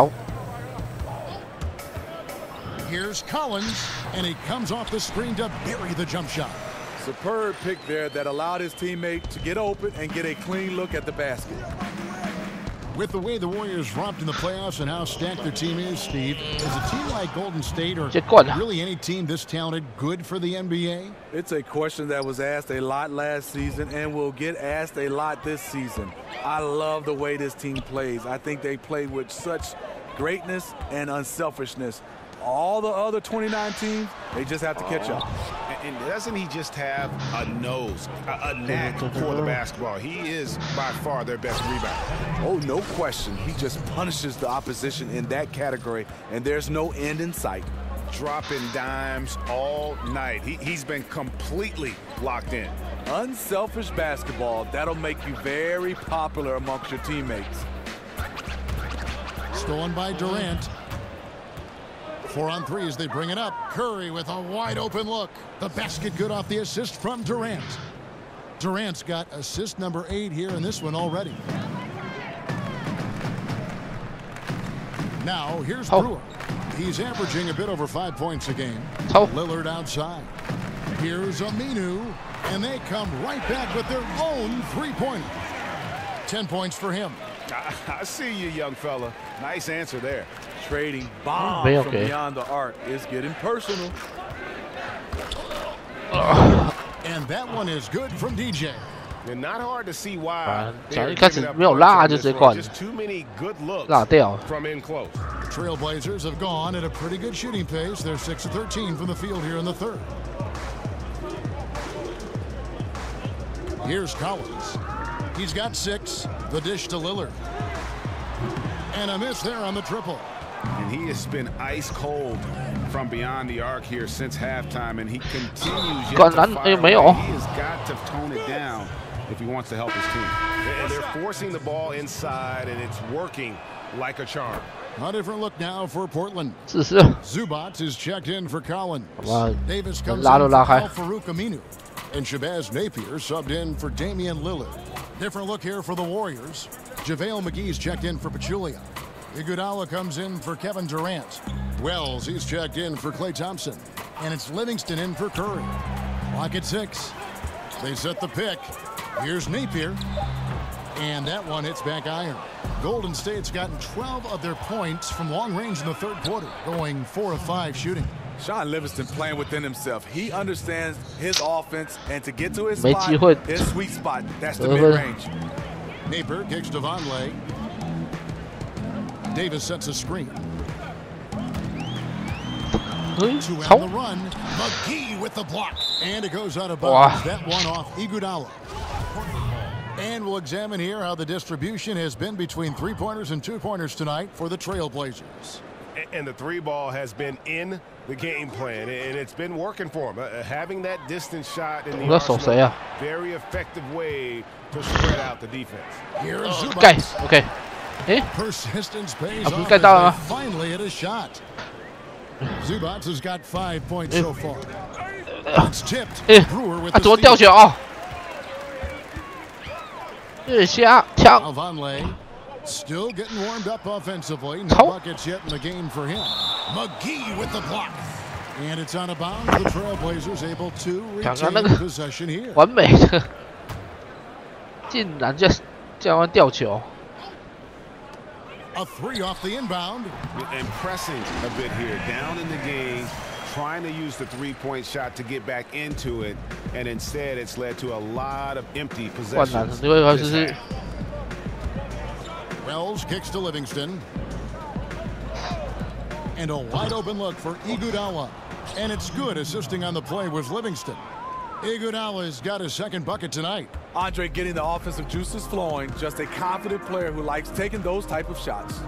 Here's Collins, and he comes off the screen to bury the jump shot. Superb pick there that allowed his teammate to get open and get a clean look at the basket. With the way the Warriors romped in the playoffs and how stacked their team is, Steve, is a team like Golden State or really any team this talented good for the NBA? It's a question that was asked a lot last season and will get asked a lot this season. I love the way this team plays. I think they play with such greatness and unselfishness. All the other 29 teams, they just have to catch up. And doesn't he just have a nose, a knack for the basketball? He is by far their best rebounder. Oh, no question. He just punishes the opposition in that category, and there's no end in sight. Dropping dimes all night. He's been completely locked in. Unselfish basketball, that'll make you very popular amongst your teammates. Stolen by Durant. 4 on 3 as they bring it up. Curry with a wide open look. The basket good off the assist from Durant. Durant's got assist number 8 here in this one already. Now here's Brewer. He's averaging a bit over 5 points a game. Lillard outside. Here's Aminu, and they come right back with their own three-pointer. 10 points for him. I see you, young fella. Nice answer there. Trading bombs from beyond the arc is getting personal. And that one is good from DJ. And not hard to see why. 一开始没有拉就直接灌， Just too many good looks 拉掉。 from in close. The Trailblazers have gone at a pretty good shooting pace. They're 6 of 13 from the field here in the third. Here's Collins. He's got 6. The dish to Lillard. And a miss there on the triple. And he has been ice cold from beyond the arc here since halftime, and he continues yet to fire. He has got to tone it down if he wants to help his team. And they're forcing the ball inside, and it's working like a charm. A different look now for Portland. Zubac is checked in for Collins. Davis comes in for Farouk Aminu. And Shabazz Napier subbed in for Damian Lillard. Different look here for the Warriors. JaVale McGee's checked in for Pachulia. Iguodala comes in for Kevin Durant. Wells, he's checked in for Klay Thompson. And it's Livingston in for Curry. Clock at 6. They set the pick. Here's Napier. And that one hits back iron. Golden State's gotten 12 of their points from long range in the third quarter, going 4 of 5 shooting. Sean Livingston playing within himself. He understands his offense, and to get to his spot, his sweet spot, that's the mid-range. Napier kicks to Vonleh. Davis sets a screen. Two on the run. McGee with the block. And it goes out of bounds. That one off Iguodala. And we'll examine here how the distribution has been between three-pointers and two-pointers tonight for the Trailblazers. And the three ball has been in the game plan, and it's been working for him. Having that distance shot in the arsenal, very effective way to spread out the defense. Here's Zubac. Okay. Persistence pays off as they finally hit a shot. Zubac has got 5 points so far. It's tipped. Brewer with the 掉球啊！日下抢。 Vonleh still getting warmed up offensively. No buckets yet in the game for him. McGee with the block. And it's out of bounds. The Trailblazers able to retain possession here. 完美的，竟然这样掉球。 A 3 off the inbound. And pressing a bit here, down in the game, trying to use the three-point shot to get back into it, and instead it's led to a lot of empty possessions. Wells kicks to Livingston. And a wide open look for Iguodala. And it's good. Assisting on the play was Livingston. Iguodala's got his second bucket tonight. Andre getting the offensive juices flowing. Just a confident player who likes taking those type of shots.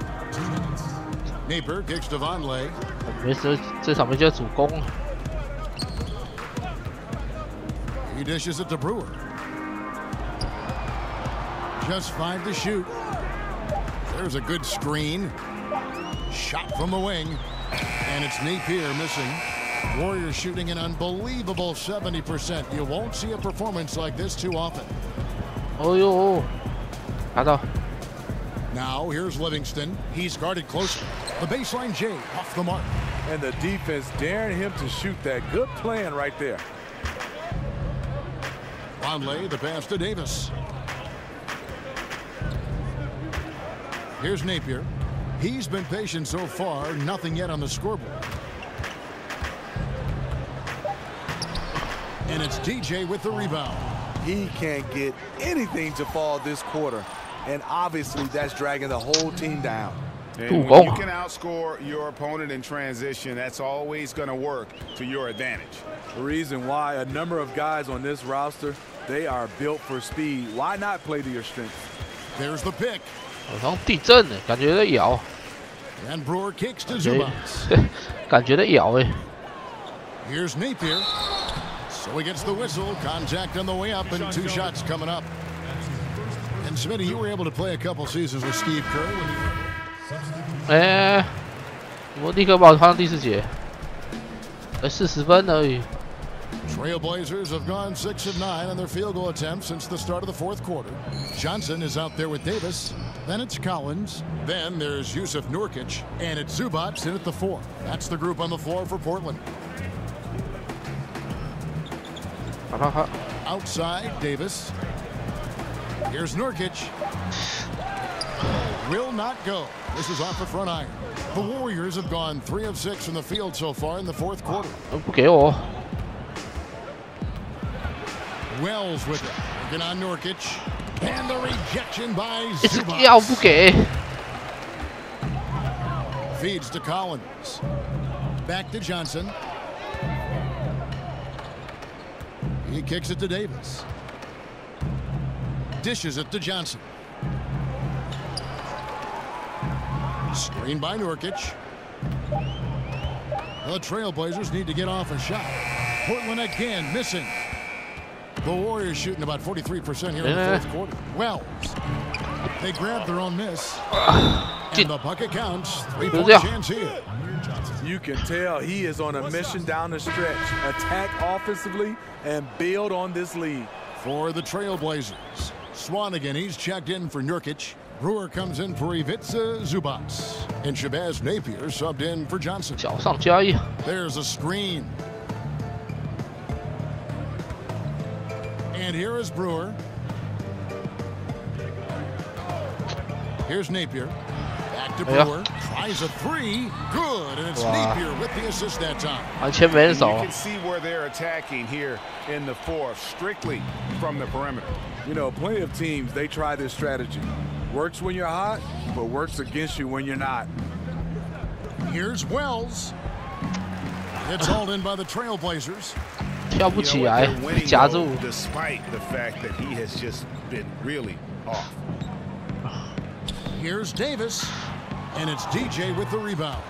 Napier kicks to Vonleh. 这场面就是主攻。 He dishes it to Brewer. Just 5 to shoot. There's a good screen. Shot from the wing. And it's Napier missing. Warriors shooting an unbelievable 70%. You won't see a performance like this too often. Oh, yo. Now here's Livingston. He's guarded closely. The baseline J off the mark. And the defense daring him to shoot that. Good plan right there. Vonleh, the pass to Davis. Here's Napier. He's been patient so far. Nothing yet on the scoreboard. And it's DJ with the rebound. He can't get anything to fall this quarter. And obviously that's dragging the whole team down. And when you can outscore your opponent in transition, that's always going to work to your advantage. The reason why a number of guys on this roster, they are built for speed. Why not play to your strengths? There's the pick. 好像地震呢，感觉在摇。 And Brewer kicks to Zubac. 感觉在摇哎。 Here's Napier. So he gets the whistle. Contact on the way up, and 2 shots coming up. And Smitty, you were able to play a couple seasons with Steve Kerr when you... 我立刻把我放到第4节，才40分而已。Trailblazers have gone 6 of 9 on their field goal attempts since the start of the fourth quarter. Johnson is out there with Davis. Then it's Collins. Then there's Yusuf Nurkic. And it's Zubac in at the 4. That's the group on the floor for Portland. Outside, Davis. Here's Nurkic. Will not go. This is off the front iron. The Warriors have gone 3 of 6 from the field so far in the fourth quarter. Wells with it. Working on Nurkic. And the rejection by Zubac. Feeds to Collins. Back to Johnson. He kicks it to Davis. Dishes it to Johnson. Screen by Nurkic. The Trailblazers need to get off a shot. Portland again missing. The Warriors shooting about 43% here in the fourth quarter. Wells. They grab their own miss. And the bucket counts. 3-point chance here. You can tell he is on a mission down the stretch. Attack offensively and build on this lead. For the Trailblazers, Swanigan, he's checked in for Nurkic. Brewer comes in for Ivica Zubac. And Shabazz Napier subbed in for Johnson. There's a screen. And here is Brewer. Here's Napier. Back to Brewer. Tries a 3. Good. And it's Napier with the assist that time. You can see where they're attacking here in the fourth, strictly from the perimeter. You know, plenty of teams, they try this strategy. Works when you're hot, but works against you when you're not. Here's Wells. It's hauled in by the Trailblazers. Despite the fact that he has just been really off. Here's Davis, and it's DJ with the rebound.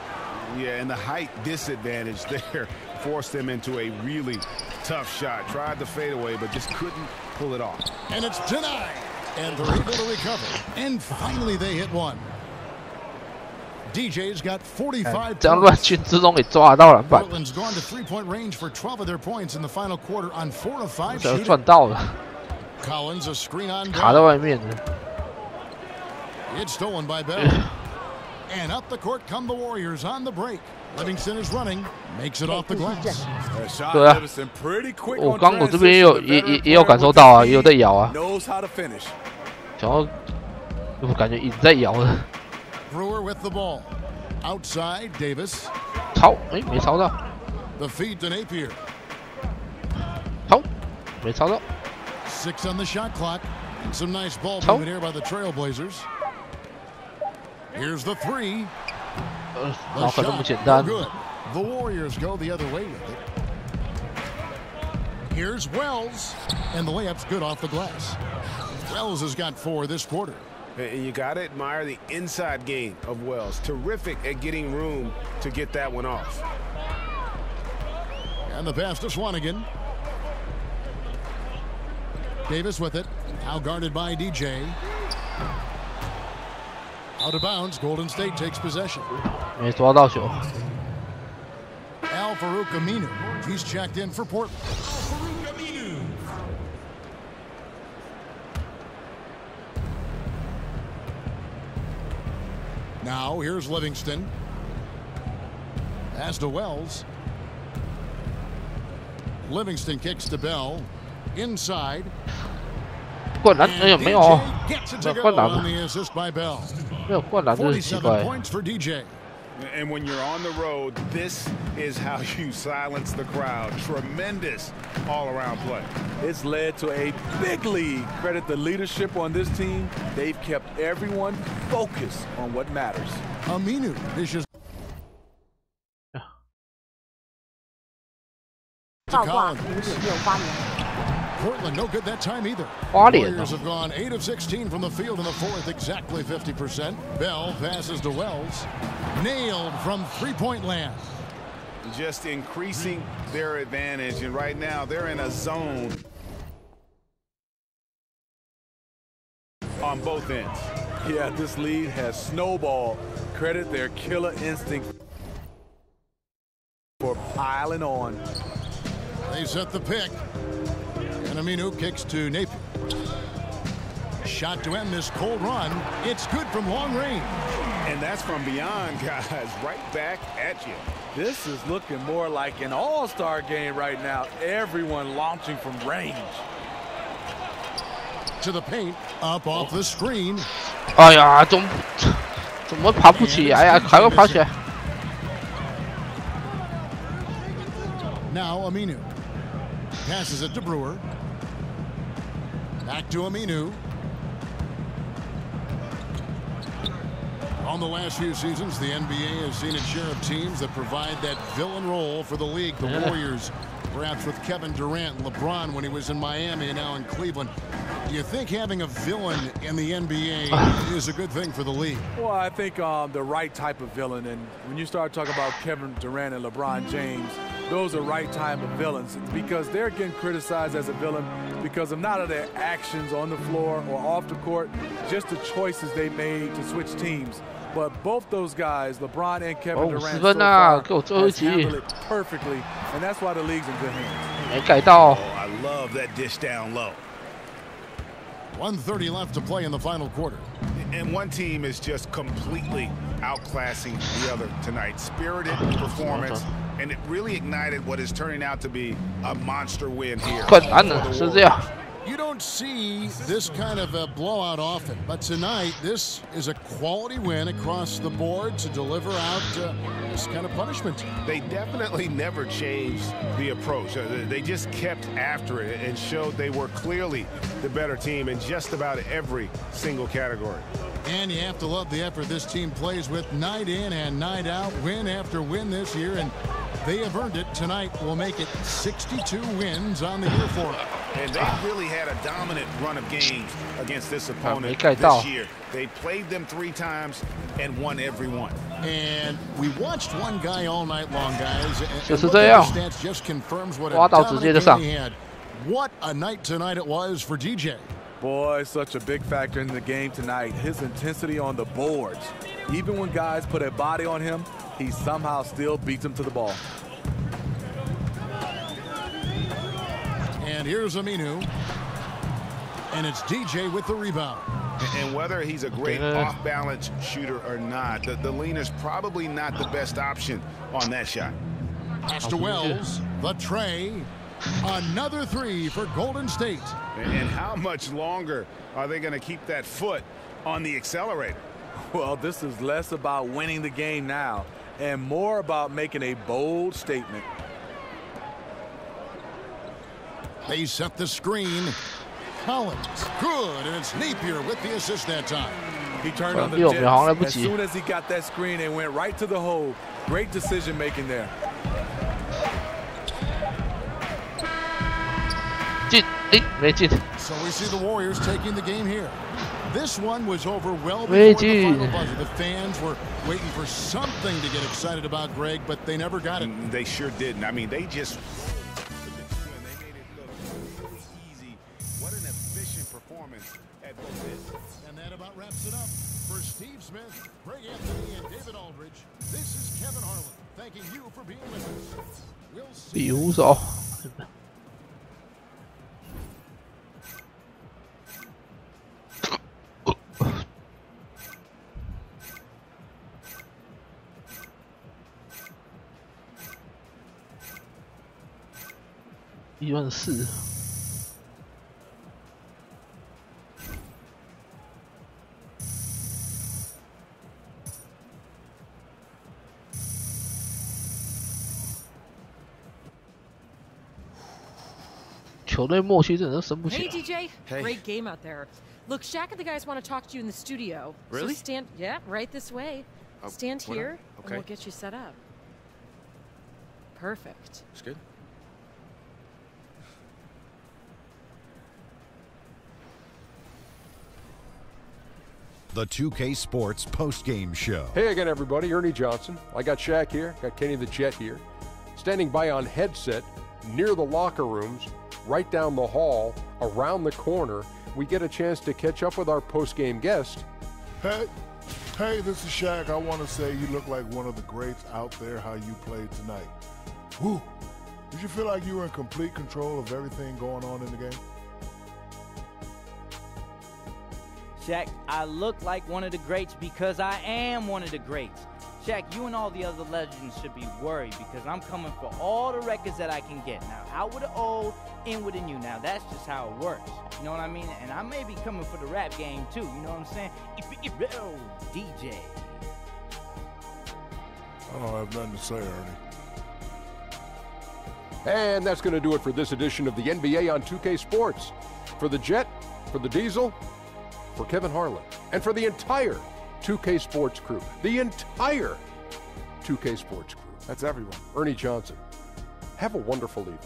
Yeah, and the height disadvantage there forced him into a really tough shot. Tried the fadeaway, but just couldn't pull it off. And it's denied, and they're able to recover. And finally, they hit one. DJ's got 45 points. Portland's gone to 3-point range for 12 of their points in the final quarter on 4 of 5 shooting. Collins, a screen on Bell. It's stolen by Bell. And up the court come the Warriors on the break. Livingston is running, makes it off the glass. Livingston pretty quick on knows how to finish. Brewer with the ball. Outside, Davis. The feed to Napier. 6 on the shot clock. And some nice ball movement here by the Trailblazers. Here's the 3. The shot, no good. The Warriors go the other way with it. Here's Wells. And the layup's good off the glass. Wells has got 4 this quarter. And you got to admire the inside game of Wells. Terrific at getting room to get that one off. And the pass to Swanigan. Davis with it. Now guarded by DJ. Out of bounds. Golden State takes possession. Al Farouk Aminu. He's checked in for Portland. Now here's Livingston. Pass to Wells. Livingston kicks to Bell. Inside. And DJ gets it to go on the assist by Bell. 47 points for DJ. And when you're on the road, this is how you silence the crowd. Tremendous all-around play. It's led to a big lead. Credit the leadership on this team. They've kept everyone focused on what matters. Aminu dishes. Portland no good that time either. Warriors have gone 8 of 16 from the field in the fourth, exactly 50%. Bell passes to Wells. Nailed from 3-point land. Just increasing their advantage, and right now they're in a zone on both ends. Yeah, this lead has snowballed. Credit their killer instinct for piling on. They set the pick. And Aminu kicks to Napier. Shot to end this cold run. It's good from long range. And that's from beyond, guys. Right back at you. This is looking more like an all-star game right now. Everyone launching from range. To the paint. Up off the screen. 哎呀，怎么爬不起来呀？还会爬起来。 Now Aminu passes it to Brewer. Back to Aminu. On the last few seasons, the NBA has seen its share of teams that provide that villain role for the league. The Warriors, perhaps with Kevin Durant and LeBron when he was in Miami and now in Cleveland. Do you think having a villain in the NBA is a good thing for the league? Well, I think the right type of villain. And when you start talking about Kevin Durant and LeBron James, those are right type of villains because they're getting criticized as a villain because of not of their actions on the floor or off the court, just the choices they made to switch teams. But both those guys, LeBron and Kevin Durant, so far, has handled it perfectly, and that's why the league's in good hands. Oh, I love that dish down low. 1:30 left to play in the final quarter. And one team is just completely outclassing the other tonight. Spirited performance, and it really ignited what is turning out to be a monster win here. You don't see this kind of a blowout often, but tonight this is a quality win across the board to deliver out this kind of punishment. They definitely never changed the approach. They just kept after it and showed they were clearly the better team in just about every single category. And you have to love the effort this team plays with night in and night out, win after win this year, and they have earned it. Tonight will make it 62 wins on the year for them. And they really had a dominant run of games against this opponent this year. They played them 3 times and won every one. And we watched one guy all night long, guys. And the stats just confirms what a dominant game he had. What a night tonight it was for DJ. Boy, such a big factor in the game tonight. His intensity on the boards. Even when guys put a body on him, he somehow still beats them to the ball. And here's Aminu. And it's DJ with the rebound. And whether he's a great off-balance shooter or not, the lean is probably not the best option on that shot. Pass to Wells. The tray. Another 3 for Golden State. And how much longer are they going to keep that foot on the accelerator? Well, this is less about winning the game now and more about making a bold statement. They set the screen. Collins, good, and it's Napier with the assist that time. He turned on the jets as soon as he got that screen and went right to the hole. Great decision making there. So we see the Warriors taking the game here. This one was over well before the final buzzer. The fans were waiting for something to get excited about, Greg, but they never got it. They sure didn't. I mean, they just... And that about wraps it up. For Steve Smith, Greg Anthony, and David Aldridge, this is Kevin Harlan. Thanking you for being with us. We'll see you. Hey DJ, great game out there. Look, Shaq and the guys want to talk to you in the studio. Really? So stand, right this way. Stand here, and we'll get you set up. Perfect. That's good. The 2K Sports post-game show. Hey again, everybody. Ernie Johnson. I got Shaq here. Got Kenny the Jet here. Standing by on headset near the locker rooms, right down the hall, around the corner. We get a chance to catch up with our post-game guest. Hey, this is Shaq. I want to say you look like one of the greats out there, how you played tonight. Woo! Did you feel like you were in complete control of everything going on in the game? Shaq, I look like one of the greats because I am one of the greats. Shaq, you and all the other legends should be worried because I'm coming for all the records that I can get. Now, out with the old, in with the new. Now, that's just how it works. You know what I mean? And I may be coming for the rap game, too. You know what I'm saying? Oh, DJ. I don't have nothing to say, Ernie. And that's going to do it for this edition of the NBA on 2K Sports. For the Jet, for the Diesel, for Kevin Harlan, and for the entire 2K Sports crew. The entire 2K Sports crew. That's everyone. Ernie Johnson. Have a wonderful evening.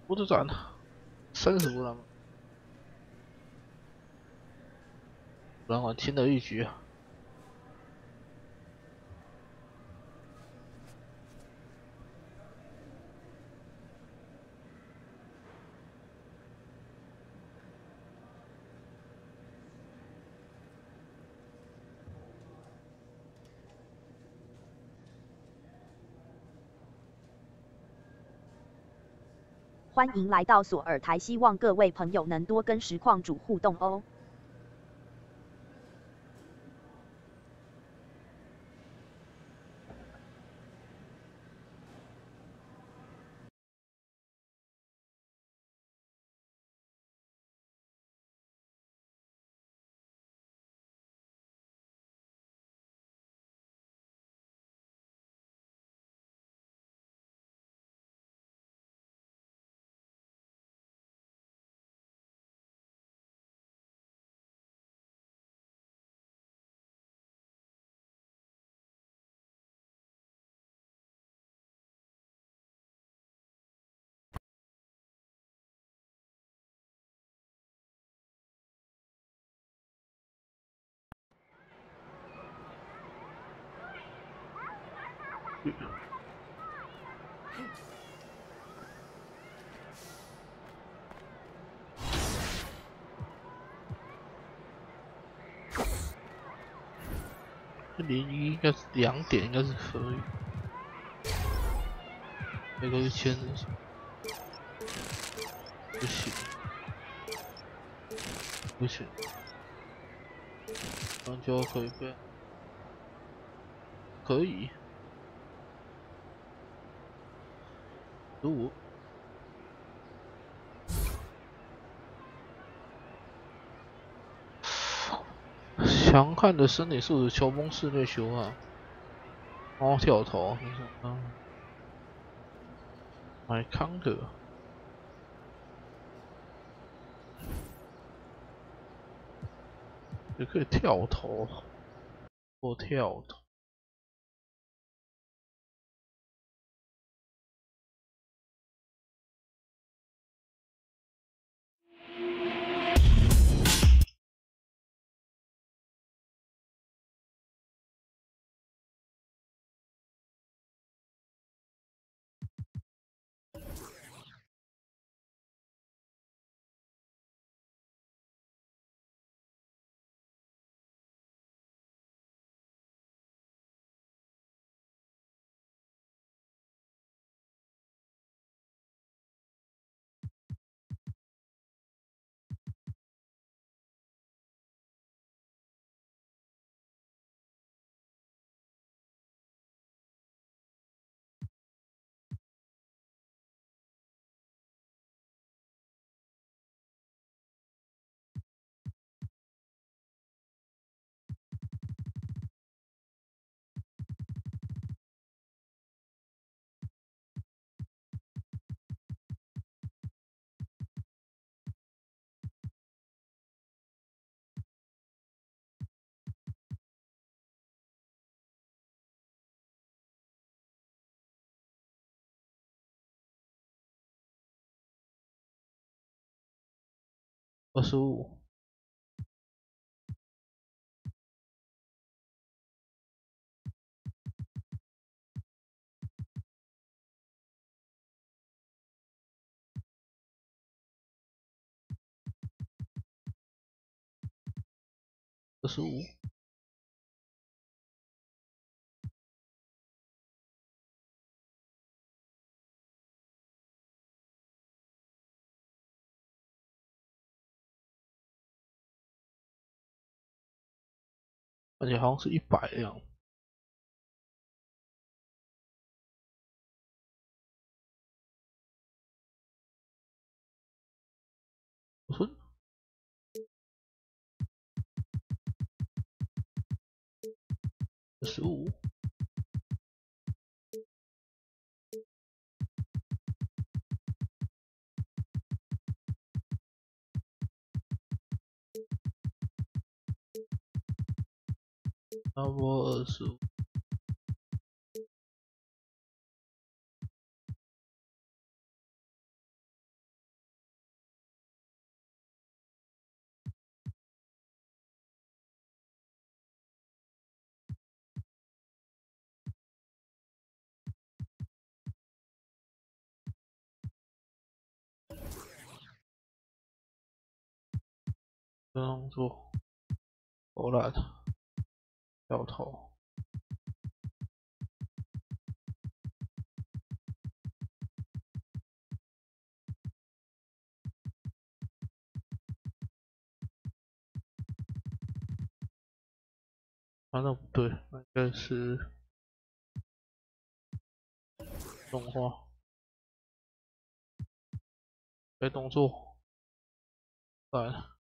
我都转35了，然后轻而易举。欢迎来到索尔台，希望各位朋友能多跟实况主互动哦。01应该是2点，应该是可以。那个签不行，不行，然就可以变，可以。15。强悍的身体素质，球风室内球啊，猫跳投，买康德，也可以跳投，或跳投。25。25。而且好像是100的样子。我说15。差不多25。动作，投篮，掉头。啊，那不对，那应该是动画。该动作，来。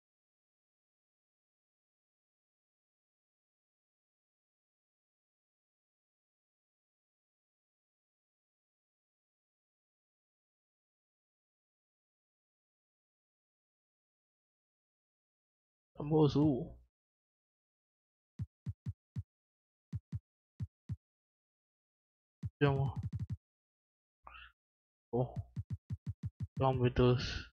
25。这样吗？哦，这样没得死。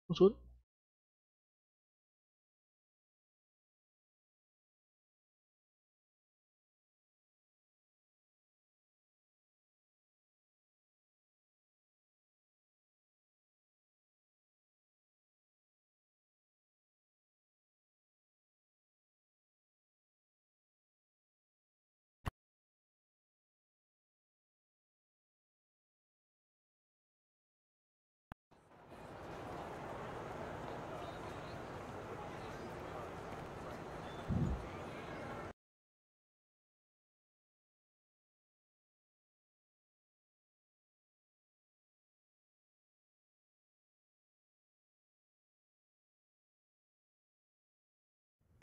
不准。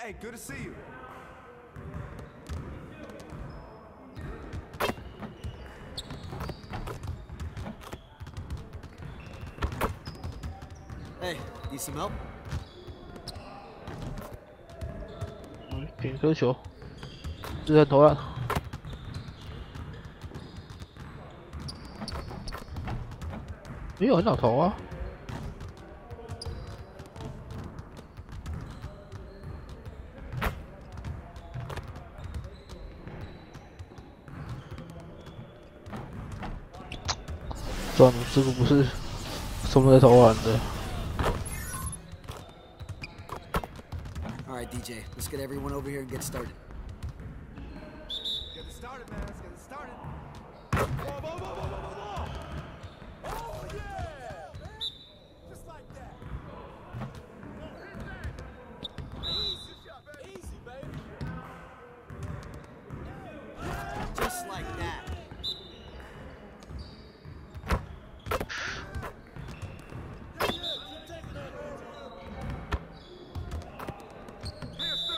Hey, good to see you. Hey, need some help? 点颗球，自然投篮。没有很好投啊。算了，这个不是什么在投篮的。All right, DJ, let's get everyone over here and get started. Get it started, man. Let's get it started. Whoa, whoa, whoa, whoa, whoa, whoa. Oh, yeah, man. Just like that. Easy shot, baby. Easy, baby. Just like that.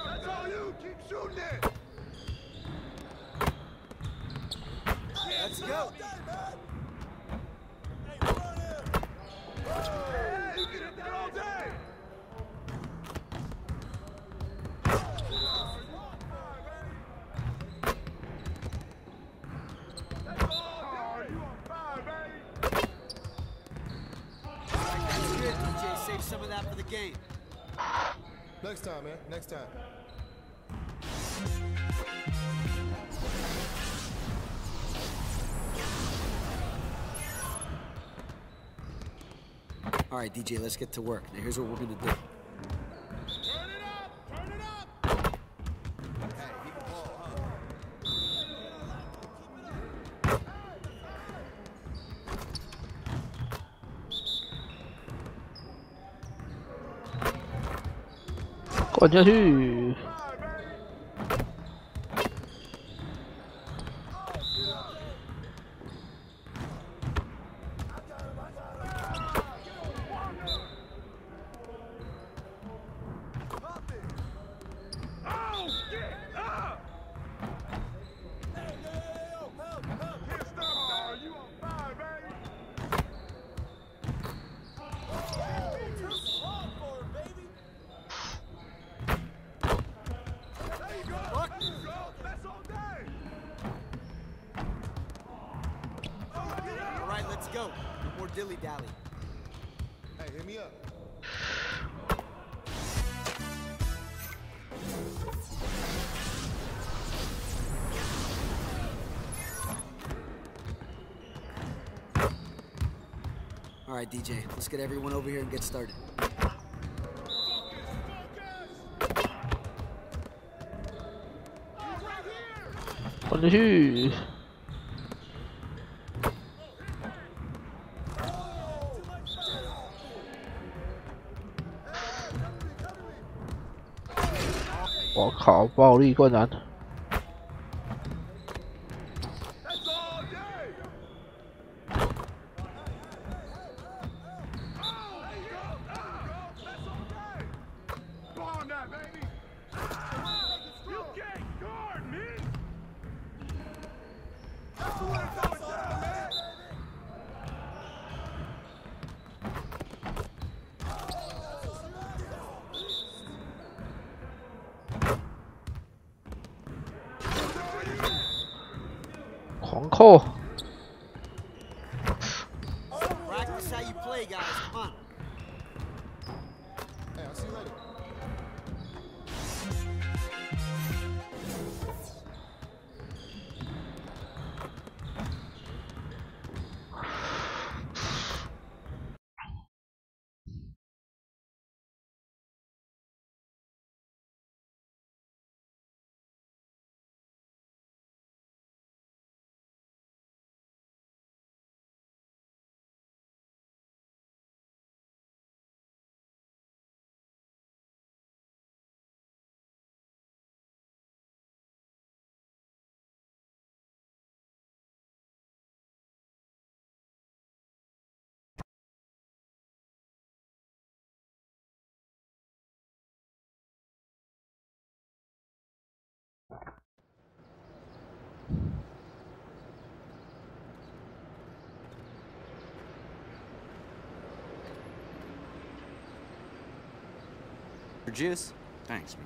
That's all you. Keep shooting it. some of that for the game. Next time, man. Next time. All right, DJ, let's get to work. Now, here's what we're gonna do. Turn it up! Turn it up! Hey, he can ball, huh? 灌下去。 Go. No more dilly-dally. Hey, hit me up. All right, DJ, let's get everyone over here and get started. Finish. 我靠，暴力灌篮！狂扣！ Practice how you play, guys. Come on. Hey, I'll see you later. Your juice? Thanks, man.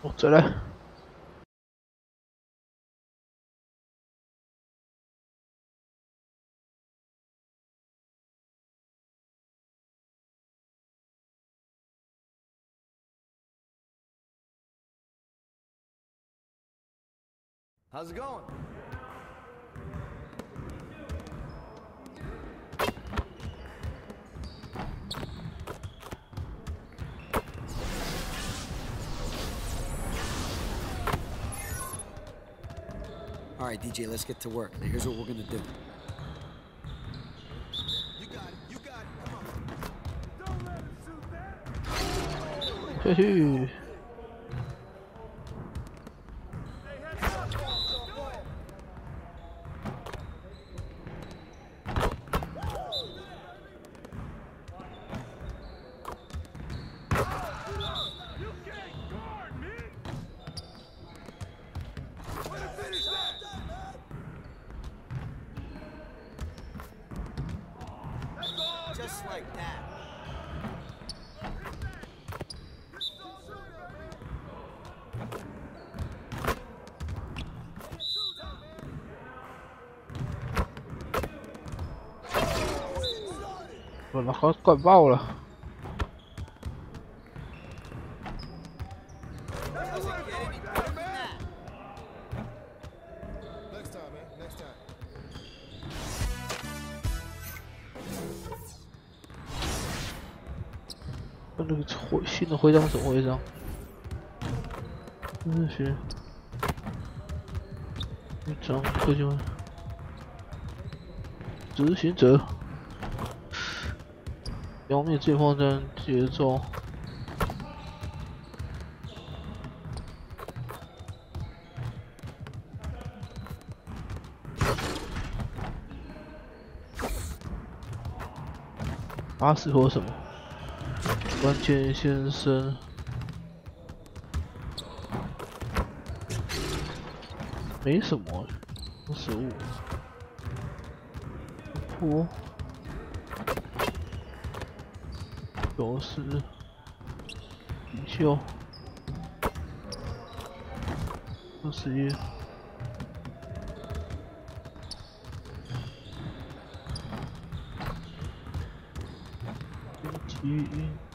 Oh, 再来。 How's it going? All right, DJ, let's get to work. Now, here's what we're gonna do. You got it. You got it. Come on. Don't let him shoot that. Hey. Just like that. 我把他灌爆了。那个新的徽章什么徽章？真是一张徽章。执行者，妖孽最后战节奏。巴士或什么？关键先生，没什么，45，我90，领袖，21。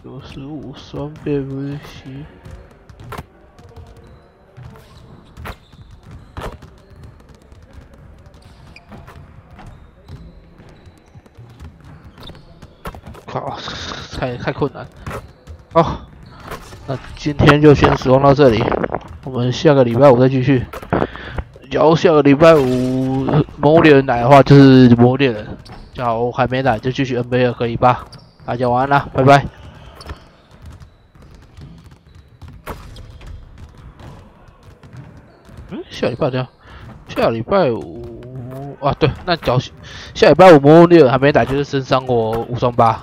95双倍微吸，靠，太困难。好，那今天就先使用到这里，我们下个礼拜五再继续。假如下个礼拜五魔物猎人来的话，就是魔物猎人；假如还没来，就继续 NBA 可以吧？大家晚安啦，拜拜。下礼拜这样，下礼拜五啊，对，那假如下礼拜五魔物猎人还没打，就是升伤我5双8，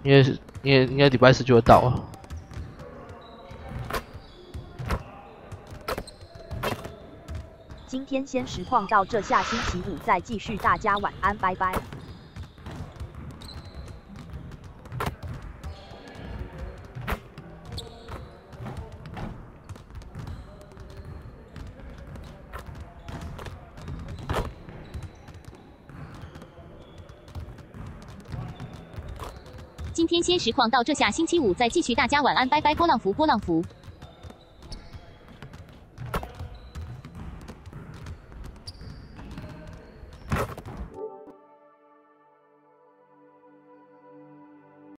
应该礼拜4就会到了。今天先实况到这，下星期五再继续，大家晚安，拜拜。今天先实况到这，下星期五再继续，大家晚安，拜拜。波浪符。